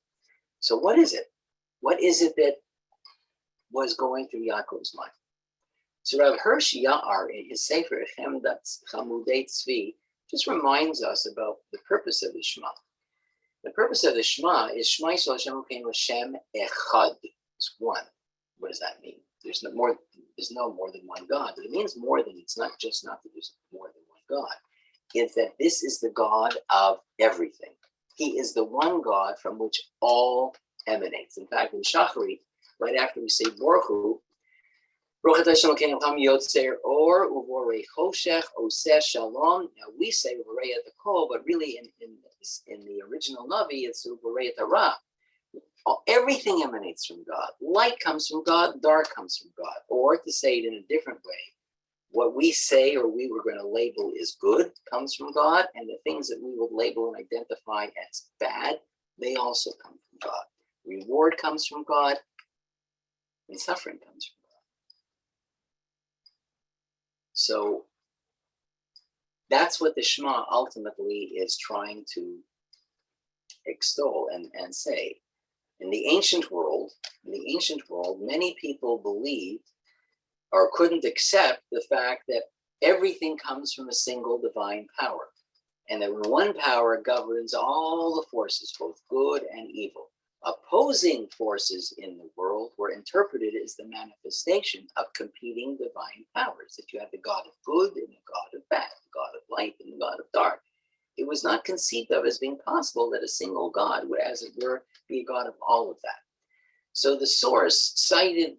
So what is it? What is it that was going through Yaakov's mind? So Rav Hirsch Ya'ar, in his Sefer Chemdat Chamudei Tzvi, just reminds us about the purpose of the Shema. The purpose of the Shema is Shema Yisrael Hashem Elokeinu Hashem Echad. It's one. What does that mean? There's no more than one God. But it means more than, it's not just not that there's more than one God. It's that this is the God of everything. He is the one God from which all emanates. In fact, in Shachari, right after we say Baruch Hu, Baruch Atah Hashem Elokeinu Ham Yotzer Or Uvorei Choshech Oseh Shalom. Now we say Uvorei Et Kol, but really in the original Navi, it's Uvorei Et Ra. Everything emanates from God. Light comes from God, dark comes from God. Or to say it in a different way, what we say or we were going to label is good comes from God, and the things that we would label and identify as bad, they also come from God. Reward comes from God, and suffering comes from God. So that's what the Shema ultimately is trying to extol and say. In the ancient world, many people believed or couldn't accept the fact that everything comes from a single divine power, and that one power governs all the forces, both good and evil. Opposing forces in the world were interpreted as the manifestation of competing divine powers, that you have the God of good and the God of bad, the God of light and the God of dark. It was not conceived of as being possible that a single God would, as it were, be a God of all of that. So the source cited,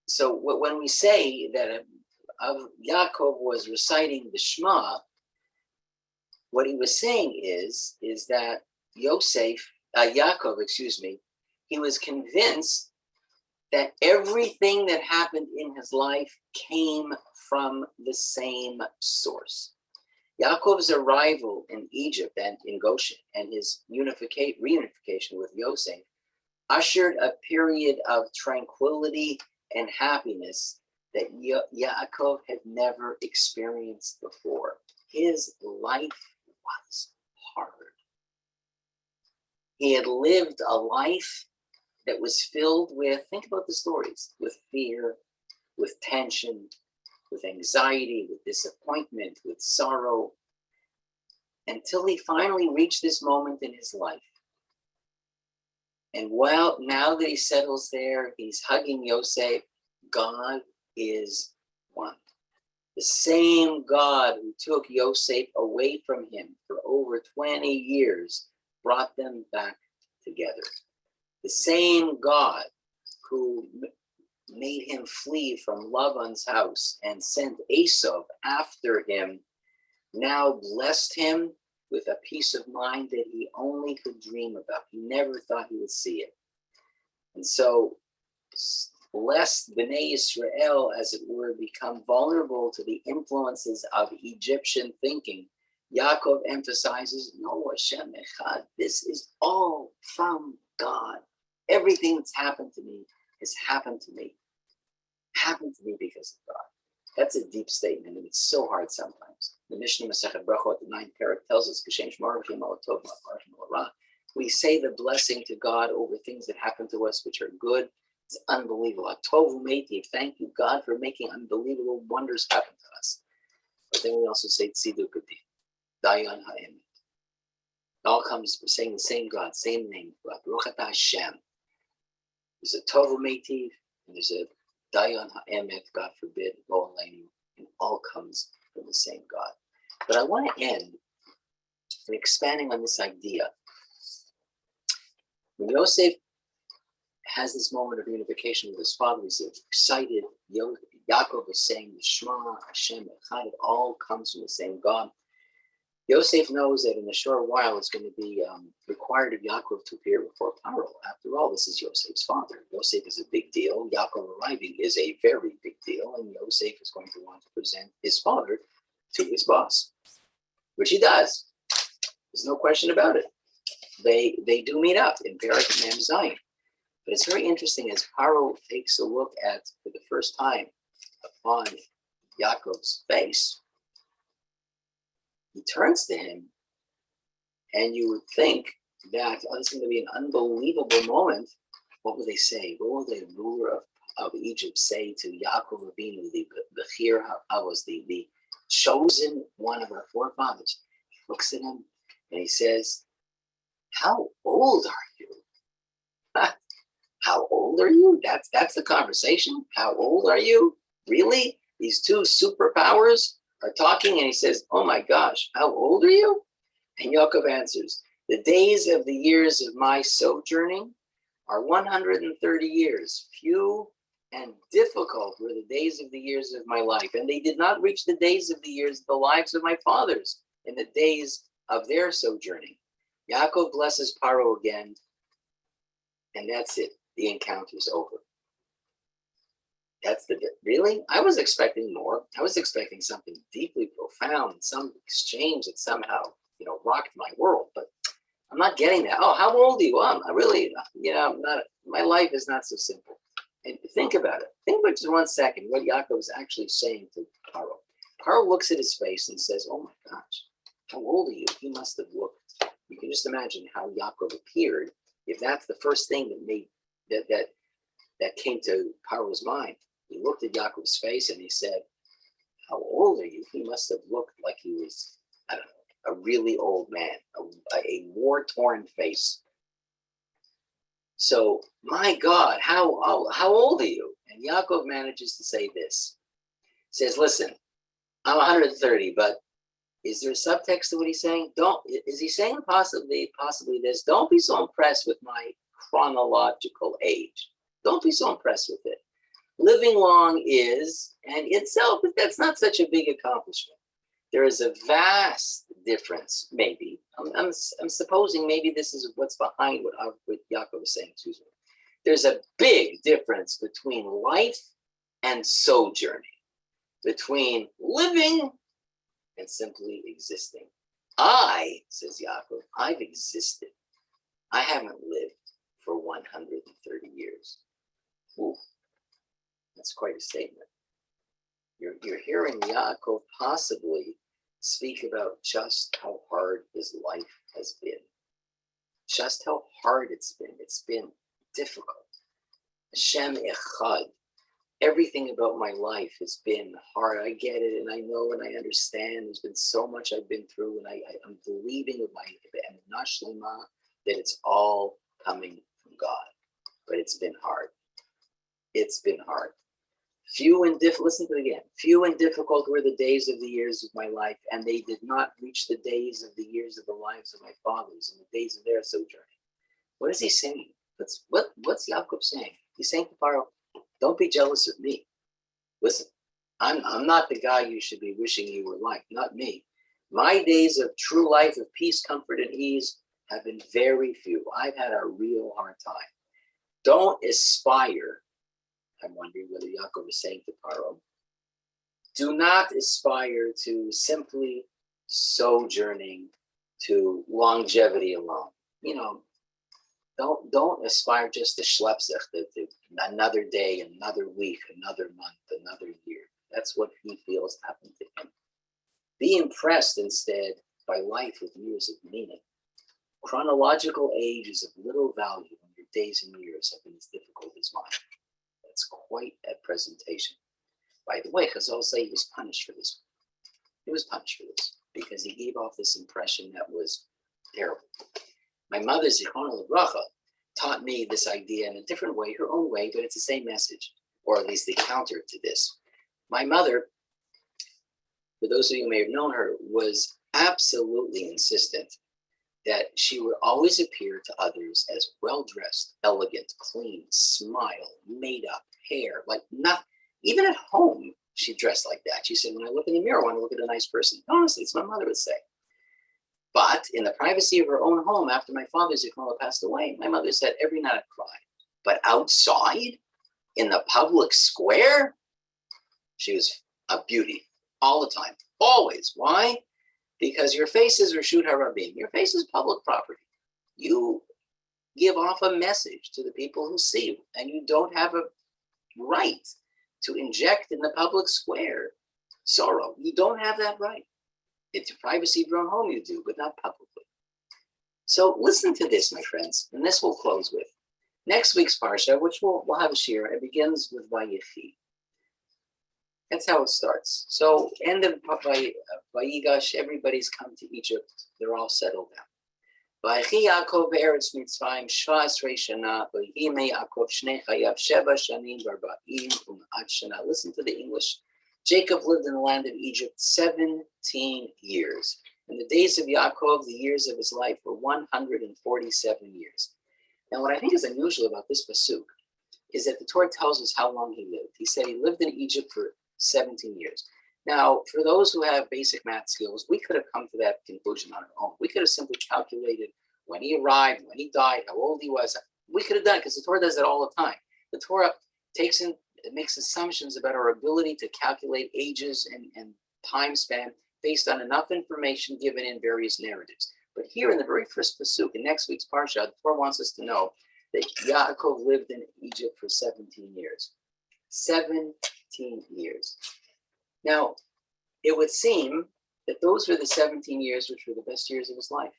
so when we say that Yaakov was reciting the Shema, what he was saying is that Yaakov, he was convinced that everything that happened in his life came from the same source. Yaakov's arrival in Egypt and in Goshen and his reunification with Yosef ushered a period of tranquility and happiness that Yaakov had never experienced before. His life was hard. He had lived a life that was filled with, think about the stories, with fear, with tension, with anxiety, with disappointment, with sorrow, until he finally reached this moment in his life. And well, now that he settles there, he's hugging Yosef. God is one. The same God who took Yosef away from him for over 20 years brought them back together. The same God who made him flee from Laban's house and sent Esau after him, now blessed him with a peace of mind that he only could dream about. He never thought he would see it. And so, lest Bnei Israel, as it were, become vulnerable to the influences of Egyptian thinking, Yaakov emphasizes, no, Hashem Echad, this is all from God. Everything that's happened to me has happened to me because of God. That's a deep statement, and it's so hard sometimes. The Mishnah Masechet Brachot, the 9th parak, tells us, we say the blessing to God over things that happen to us, which are good. It's unbelievable. Thank you, God, for making unbelievable wonders happen to us. But then we also say Tzidukati, Dayan Ha'emet. It all comes, we're saying the same God, same name, God. Baruch Atah Hashem. There's a Tovu Meitiv, and there's a Dayan Ha'emet, God forbid, Lo Aleinu. It all comes from the same God. But I want to end in expanding on this idea. When Yosef has this moment of unification with his father, he's excited. Yaakov is saying, the Shema, Hashem, Echad, it all comes from the same God. Yosef knows that in a short while it's going to be required of Yaakov to appear before Paro. After all, this is Yosef's father. Yosef is a big deal. Yaakov arriving is a very big deal, and Yosef is going to want to present his father to his boss, which he does. There's no question about it. They do meet up in Parak Mem Zayin. But it's very interesting as Paro takes a look at, for the first time, upon Yaakov's face, he turns to him, and you would think that it's going to be an unbelievable moment. What will they say? What will the ruler of Egypt say to Yaakov Avinu, the Bechir Havos, the chosen one of our forefathers? He looks at him and he says, "How old are you?" How old are you? That's the conversation. How old are you? Really? These two superpowers are talking, and he says, "Oh my gosh, how old are you?" And Yaakov answers, "The days of the years of my sojourning are 130 years. Few and difficult were the days of the years of my life, and they did not reach the days of the years of the lives of my fathers in the days of their sojourning." Yaakov blesses Paro again, and that's it. The encounter's over. That's the bit. Really? I was expecting more. I was expecting something deeply profound, some exchange that somehow, rocked my world. But I'm not getting that. Oh, how old are you? Well, I really, I'm not. My life is not so simple. And think about it. Think about just 1 second what Yaakov is actually saying to Paro. Paro looks at his face and says, "Oh my gosh, how old are you?" He must have looked. You can just imagine how Yaakov appeared if that's the first thing that made that came to Paro's mind. He looked at Yaakov's face and he said, "How old are you?" He must have looked like he was, I don't know, a really old man, a war-torn face. So, my God, how old are you? And Yaakov manages to say this. He says, "Listen, I'm 130, but is there a subtext to what he's saying? Is he saying possibly this? Don't be so impressed with my chronological age. Don't be so impressed with it. Living long is, and itself, that's not such a big accomplishment. There is a vast difference, maybe. I'm supposing maybe this is what's behind what Yaakov is saying, excuse me. There's a big difference between life and sojourning, between living and simply existing. Says Yaakov, I've existed. I haven't lived for 130 years. Ooh, that's quite a statement. You're hearing Yaakov possibly speak about just how hard his life has been. Just how hard it's been. It's been difficult. Hashem Echad. Everything about my life has been hard. I get it, and I know, and I understand. There's been so much I've been through, and I'm believing with my emunah shlema that it's all coming from God. But it's been hard. It's been hard. Listen to it again. Few and difficult were the days of the years of my life, and they did not reach the days of the years of the lives of my fathers and the days of their sojourning. What is he saying? What's Yaakov saying? He's saying to Paro, don't be jealous of me. Listen, I'm not the guy you should be wishing you were like, not me. My days of true life of peace, comfort, and ease have been very few. I've had a real hard time. Don't aspire. I'm wondering whether Yaakov is saying to Paro, do not aspire to simply sojourning to longevity alone. Don't aspire just to schlepzich, another day, another week, another month, another year. That's what he feels happened to him. Be impressed instead by life with years of meaning. Chronological age is of little value when your days and years have been as difficult as mine. That's quite a presentation. By the way, Chazal say he was punished for this. He was punished for this because he gave off this impression that was terrible. My mother, Zichronah Livracha, taught me this idea in a different way, her own way, but it's the same message, or at least the counter to this. My mother, for those of you who may have known her, was absolutely insistent that she would always appear to others as well-dressed, elegant, clean, smile, made up, hair, like nothing. Even at home, she dressed like that. She said, when I look in the mirror, I want to look at a nice person. Honestly, it's what my mother would say. But in the privacy of her own home, after my father, Zichronah, passed away, my mother said every night I'd cry. But outside, in the public square, she was a beauty all the time, always. Why? Because your face is Reshut HaRabim. Your face is public property. You give off a message to the people who see you, and you don't have a right to inject in the public square sorrow. You don't have that right. It's your privacy of your own home you do, but not publicly. So listen to this, my friends, and this we'll close with. Next week's Parsha, which we'll have a shiur, it begins with Vayigash. That's how it starts. So end of Vayigash, everybody's come to Egypt. They're all settled down. Vayichi Yaakov be'eretz Mitzrayim shva'as shana v'yimei Yaakov shnei chayav sheva shanim v'arba'im u'ma'at shana. Listen to the English. Jacob lived in the land of Egypt 17 years. In the days of Yaakov, the years of his life were 147 years. Now, what I think is unusual about this pasuk is that the Torah tells us how long he lived. He said he lived in Egypt for 17 years. Now, for those who have basic math skills, we could have come to that conclusion on our own. We could have simply calculated when he arrived, when he died, how old he was. We could have done it because the Torah does that all the time. The Torah makes assumptions about our ability to calculate ages and time span based on enough information given in various narratives. But here in the very first pasuk in next week's Parsha, the Torah wants us to know that Yaakov lived in Egypt for 17 years. 17 years. Now, it would seem that those were the 17 years which were the best years of his life.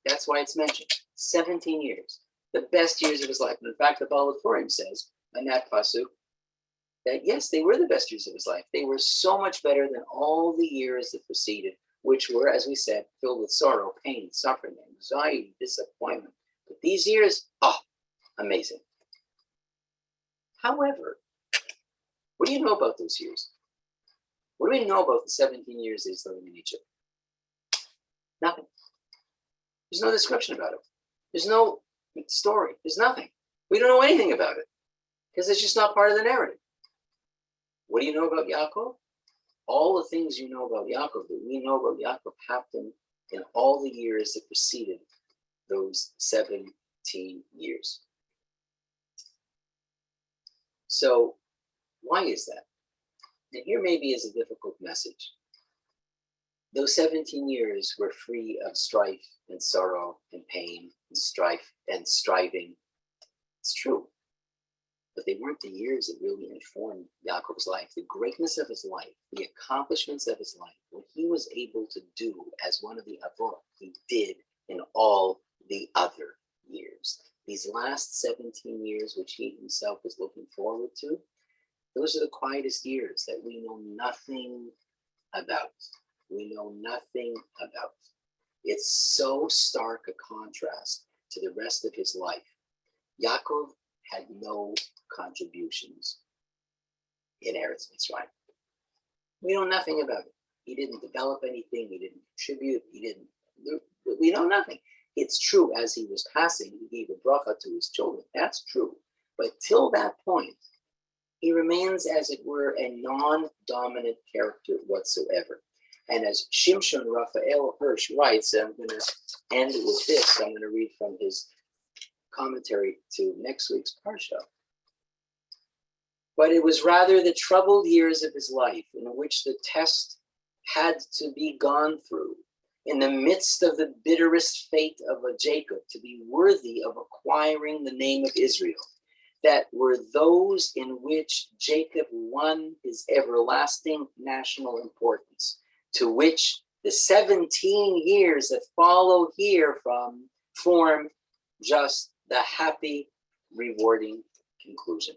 That's why it's mentioned. 17 years. The best years of his life. And in fact, the Baal HaTurim says in that pasuk that yes, they were the best years of his life. They were so much better than all the years that preceded, which were, as we said, filled with sorrow, pain, suffering, anxiety, disappointment. But these years, amazing. However, what do you know about those years? What do we know about the 17 years that he's living in Egypt? Nothing. There's no description about it. There's no story. There's nothing. We don't know anything about it because it's just not part of the narrative. What do you know about Yaakov? All the things you know about Yaakov that we know about Yaakov happened in all the years that preceded those 17 years. So why is that? And here maybe is a difficult message. Those 17 years were free of strife and sorrow and pain and strife and striving. It's true. But they weren't the years that really informed Yaakov's life. The greatness of his life, the accomplishments of his life, what he was able to do as one of the Avot, he did in all the other years. These last 17 years, which he himself was looking forward to, those are the quietest years that we know nothing about. We know nothing about. It's so stark a contrast to the rest of his life. Yaakov had no contributions in Eretz Mitzrayim. We know nothing about it. He didn't develop anything. He didn't contribute. We know nothing. It's true, as he was passing, he gave a bracha to his children. That's true. But till that point, he remains, as it were, a non-dominant character whatsoever. And as Shimshon Raphael Hirsch writes, and I'm going to end with this. I'm going to read from his commentary to next week's Parsha. But it was rather the troubled years of his life in which the test had to be gone through, in the midst of the bitterest fate of a Jacob, to be worthy of acquiring the name of Israel, that were those in which Jacob won his everlasting national importance, to which the 17 years that follow here form just the happy, rewarding conclusion.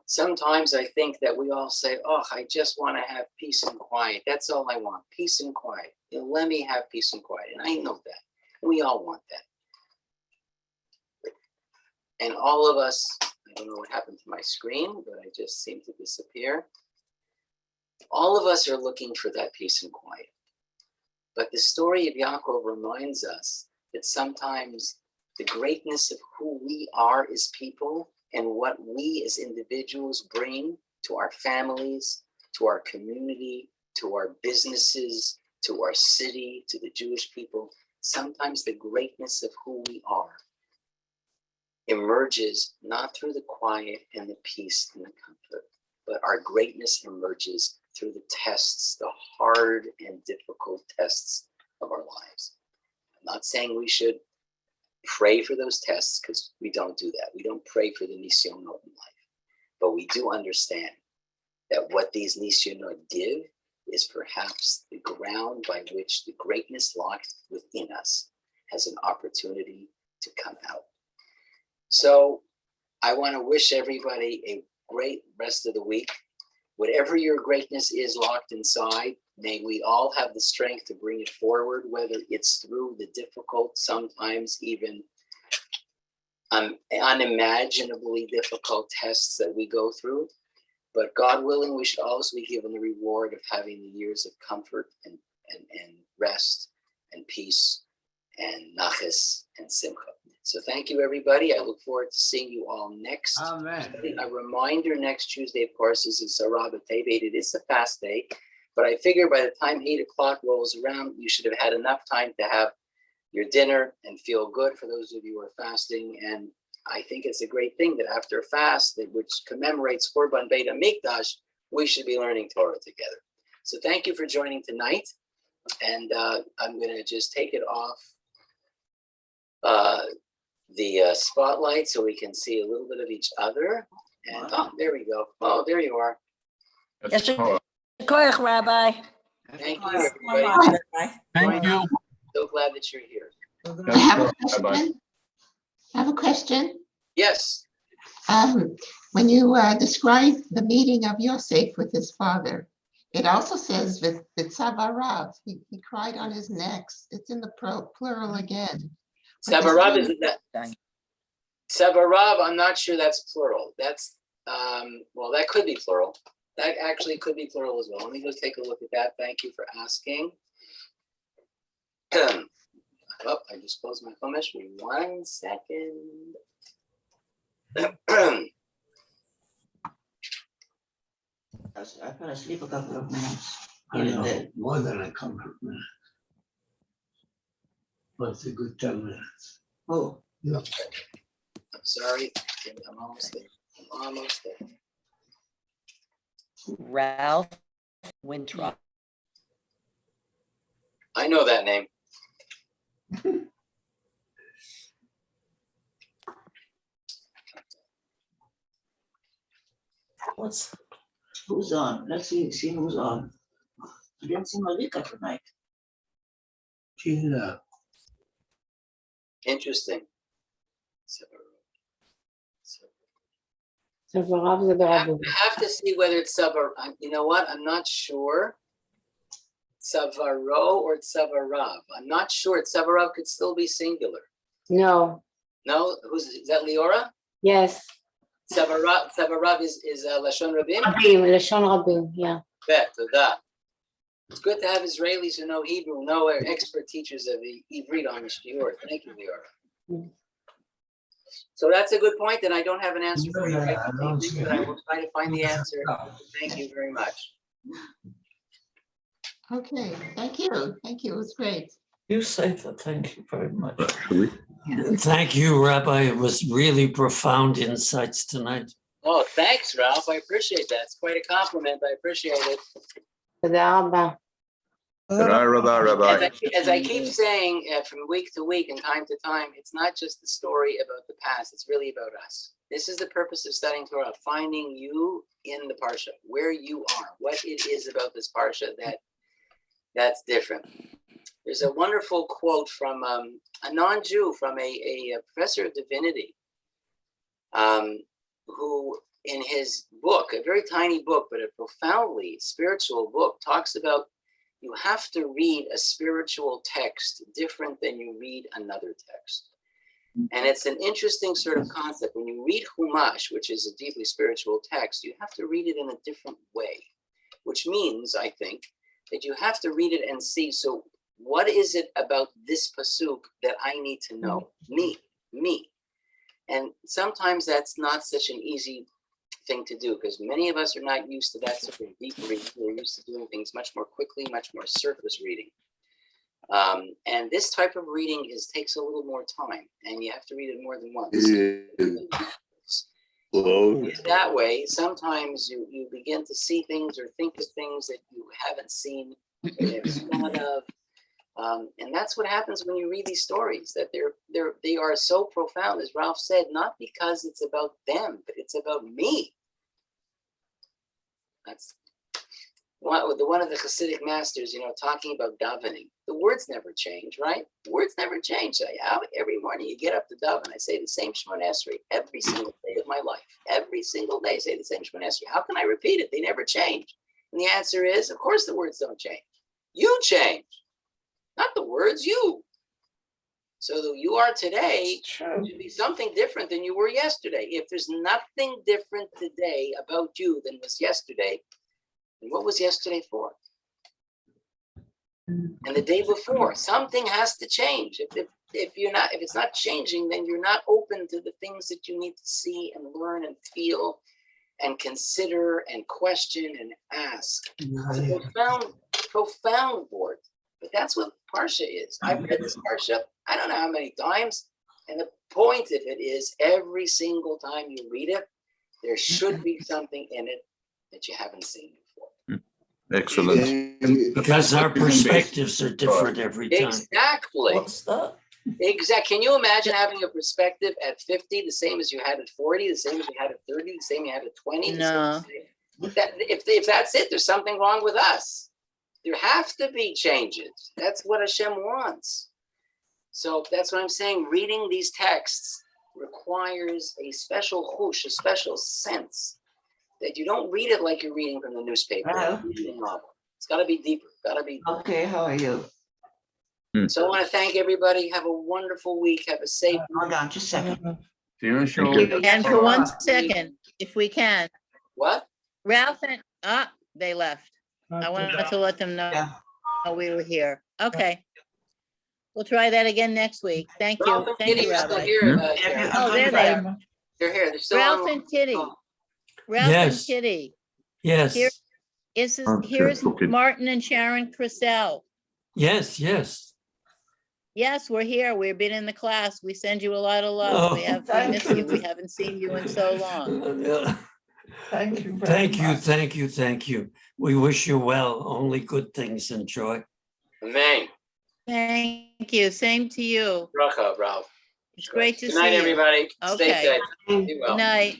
Sometimes I think that we all say, oh, I just want to have peace and quiet. That's all I want, peace and quiet. Let me have peace and quiet. And I know that. We all want that. And all of us, I don't know what happened to my screen, but I just seem to disappear. All of us are looking for that peace and quiet. But the story of Yaakov reminds us that sometimes the greatness of who we are as people and what we as individuals bring to our families, to our community, to our businesses, to our city, to the Jewish people, sometimes the greatness of who we are emerges not through the quiet and the peace and the comfort, but our greatness emerges through the tests, the hard and difficult tests of our lives. I'm not saying we should pray for those tests, because we don't do that. We don't pray for the nisyonot in life. But we do understand that what these nisyonot give is perhaps the ground by which the greatness locked within us has an opportunity to come out. So I want to wish everybody a great rest of the week. Whatever your greatness is locked inside, may we all have the strength to bring it forward, whether it's through the difficult, sometimes even unimaginably difficult tests that we go through. But God willing, we should also be given the reward of having the years of comfort and rest and peace and nachas and simcha. So thank you, everybody. I look forward to seeing you all next Tuesday. A reminder, next Tuesday, of course, is Sarah B'Tevet. It is a fast day, but I figure by the time 8 o'clock rolls around, you should have had enough time to have your dinner and feel good for those of you who are fasting. And I think it's a great thing that after a fast, which commemorates Korban Beit HaMikdash, we should be learning Torah together. So thank you for joining tonight. And I'm going to just take it off the spotlight so we can see a little bit of each other. And there we go. Oh, there you are. Yes, Rabbi. Thank you, everybody. Thank you. So glad that you're here. I have a question. Yes. When you describe the meeting of Yosef with his father, it also says with Tzavarav, he cried on his necks. It's in the plural again. Tzavarav is that. Tzavarav, I'm not sure that's plural. That's well, that could be plural. That actually could be plural as well. Let me go take a look at that. Thank you for asking. Oh, I just closed my chumash. Wait 1 second. I fell asleep a couple of minutes. I know, more than a couple of minutes. But it's a good 10 minutes. Oh, Yeah. I'm sorry. I'm almost there. I'm almost there. Ralph Winthrop. I know that name. who's on? Let's see who's on. I didn't see Malika tonight. She's Interesting. I have to see whether it's Savar. You know what? I'm not sure. Savaro or Tzavarav. I'm not sure. Tzavarav could still be singular. No. No? Is that Leora? Yes. Tzavarav is Lashon Rabim? Rabim, Lashon Rabim, yeah. Bet, Todah. It's good to have Israelis who know Hebrew, know expert teachers of the Ivrit on the Shiur. Thank you, Leora. So that's a good point, and I don't have an answer for you right now, but I will try to find the answer. Thank you very much. Okay, thank you. Thank you. It was great. You say that. Thank you very much. Thank you, Rabbi. It was really profound insights tonight. Oh, thanks, Ralph. I appreciate that. It's quite a compliment. I appreciate it. תודה רבה. Rabbi. As I keep saying, from week to week and time to time, it's not just the story about the past, it's really about us. This is the purpose of studying Torah, finding you in the Parsha, where you are, what it is about this Parsha that's different. There's a wonderful quote from a non-Jew, from a professor of divinity, who in his book, a very tiny book, but a profoundly spiritual book, talks about you have to read a spiritual text different than you read another text. And it's an interesting sort of concept. When you read Chumash, which is a deeply spiritual text, you have to read it in a different way, which means, I think, that you have to read it and see, so what is it about this pasuk that I need to know? Me. And sometimes that's not such an easy thing to do, because many of us are not used to that sort of deep reading. We're used to doing things much more quickly, much more surface reading. And this type of reading takes a little more time, and you have to read it more than once. That way, sometimes you begin to see things or think of things that you haven't seen, or never thought of. And that's what happens when you read these stories, that they are so profound, as Ralph said, not because it's about them, but it's about me. That's one of the Hasidic masters, talking about davening. The words never change, right? The words never change. Every morning you get up to daven, I say the same Shemona Esrei every single day of my life. Every single day I say the same Shemona Esrei. How can I repeat it? They never change. And the answer is, of course the words don't change. You change. Not the words, you. So that you are today should be something different than you were yesterday. If there's nothing different today about you than was yesterday, then what was yesterday for? And the day before, something has to change. If it's not changing, then you're not open to the things that you need to see and learn and feel and consider and question and ask. It's a profound word. But that's what Parsha is. I've read this Parsha, I don't know how many times. And the point of it is, every single time you read it, there should be something in it that you haven't seen before. Excellent. Because our perspectives are different every time. Exactly. What's that? Exactly. Can you imagine having a perspective at 50, the same as you had at 40, the same as you had at 30, the same you had at 20? No. If that's it, there's something wrong with us. There have to be changes. That's what Hashem wants. So that's what I'm saying. Reading these texts requires a special chush, a special sense, that you don't read it like you're reading from the newspaper. Wow. Reading a novel. It's got to be deeper. Okay, how are you? So I want to thank everybody. Have a wonderful week. Have a safe Hold on, just a second. And for 1 second, if we can, What? Ralph and, they left. I wanted to let them know Yeah. we were here. Okay. We'll try that again next week. Thank you. Ralph and Thank Kitty you, are still Rabbi. here. Yeah, Oh, there they are. They're here. They're still Ralph on. and Kitty. Oh. Ralph and Yes. Kitty. Yes, Here's Martin and Sharon Chriselle. yes. Yes, we're here. We've been in the class. We send you a lot of love. Oh, We miss you. We haven't seen you in so long. Thank you. very much. Thank you. We wish you well, only good things and joy. Amen. Thank you. Same to you. Bracha, Ralph. It's great to see Good night, you. everybody. Stay Okay. safe. Be well. Good night.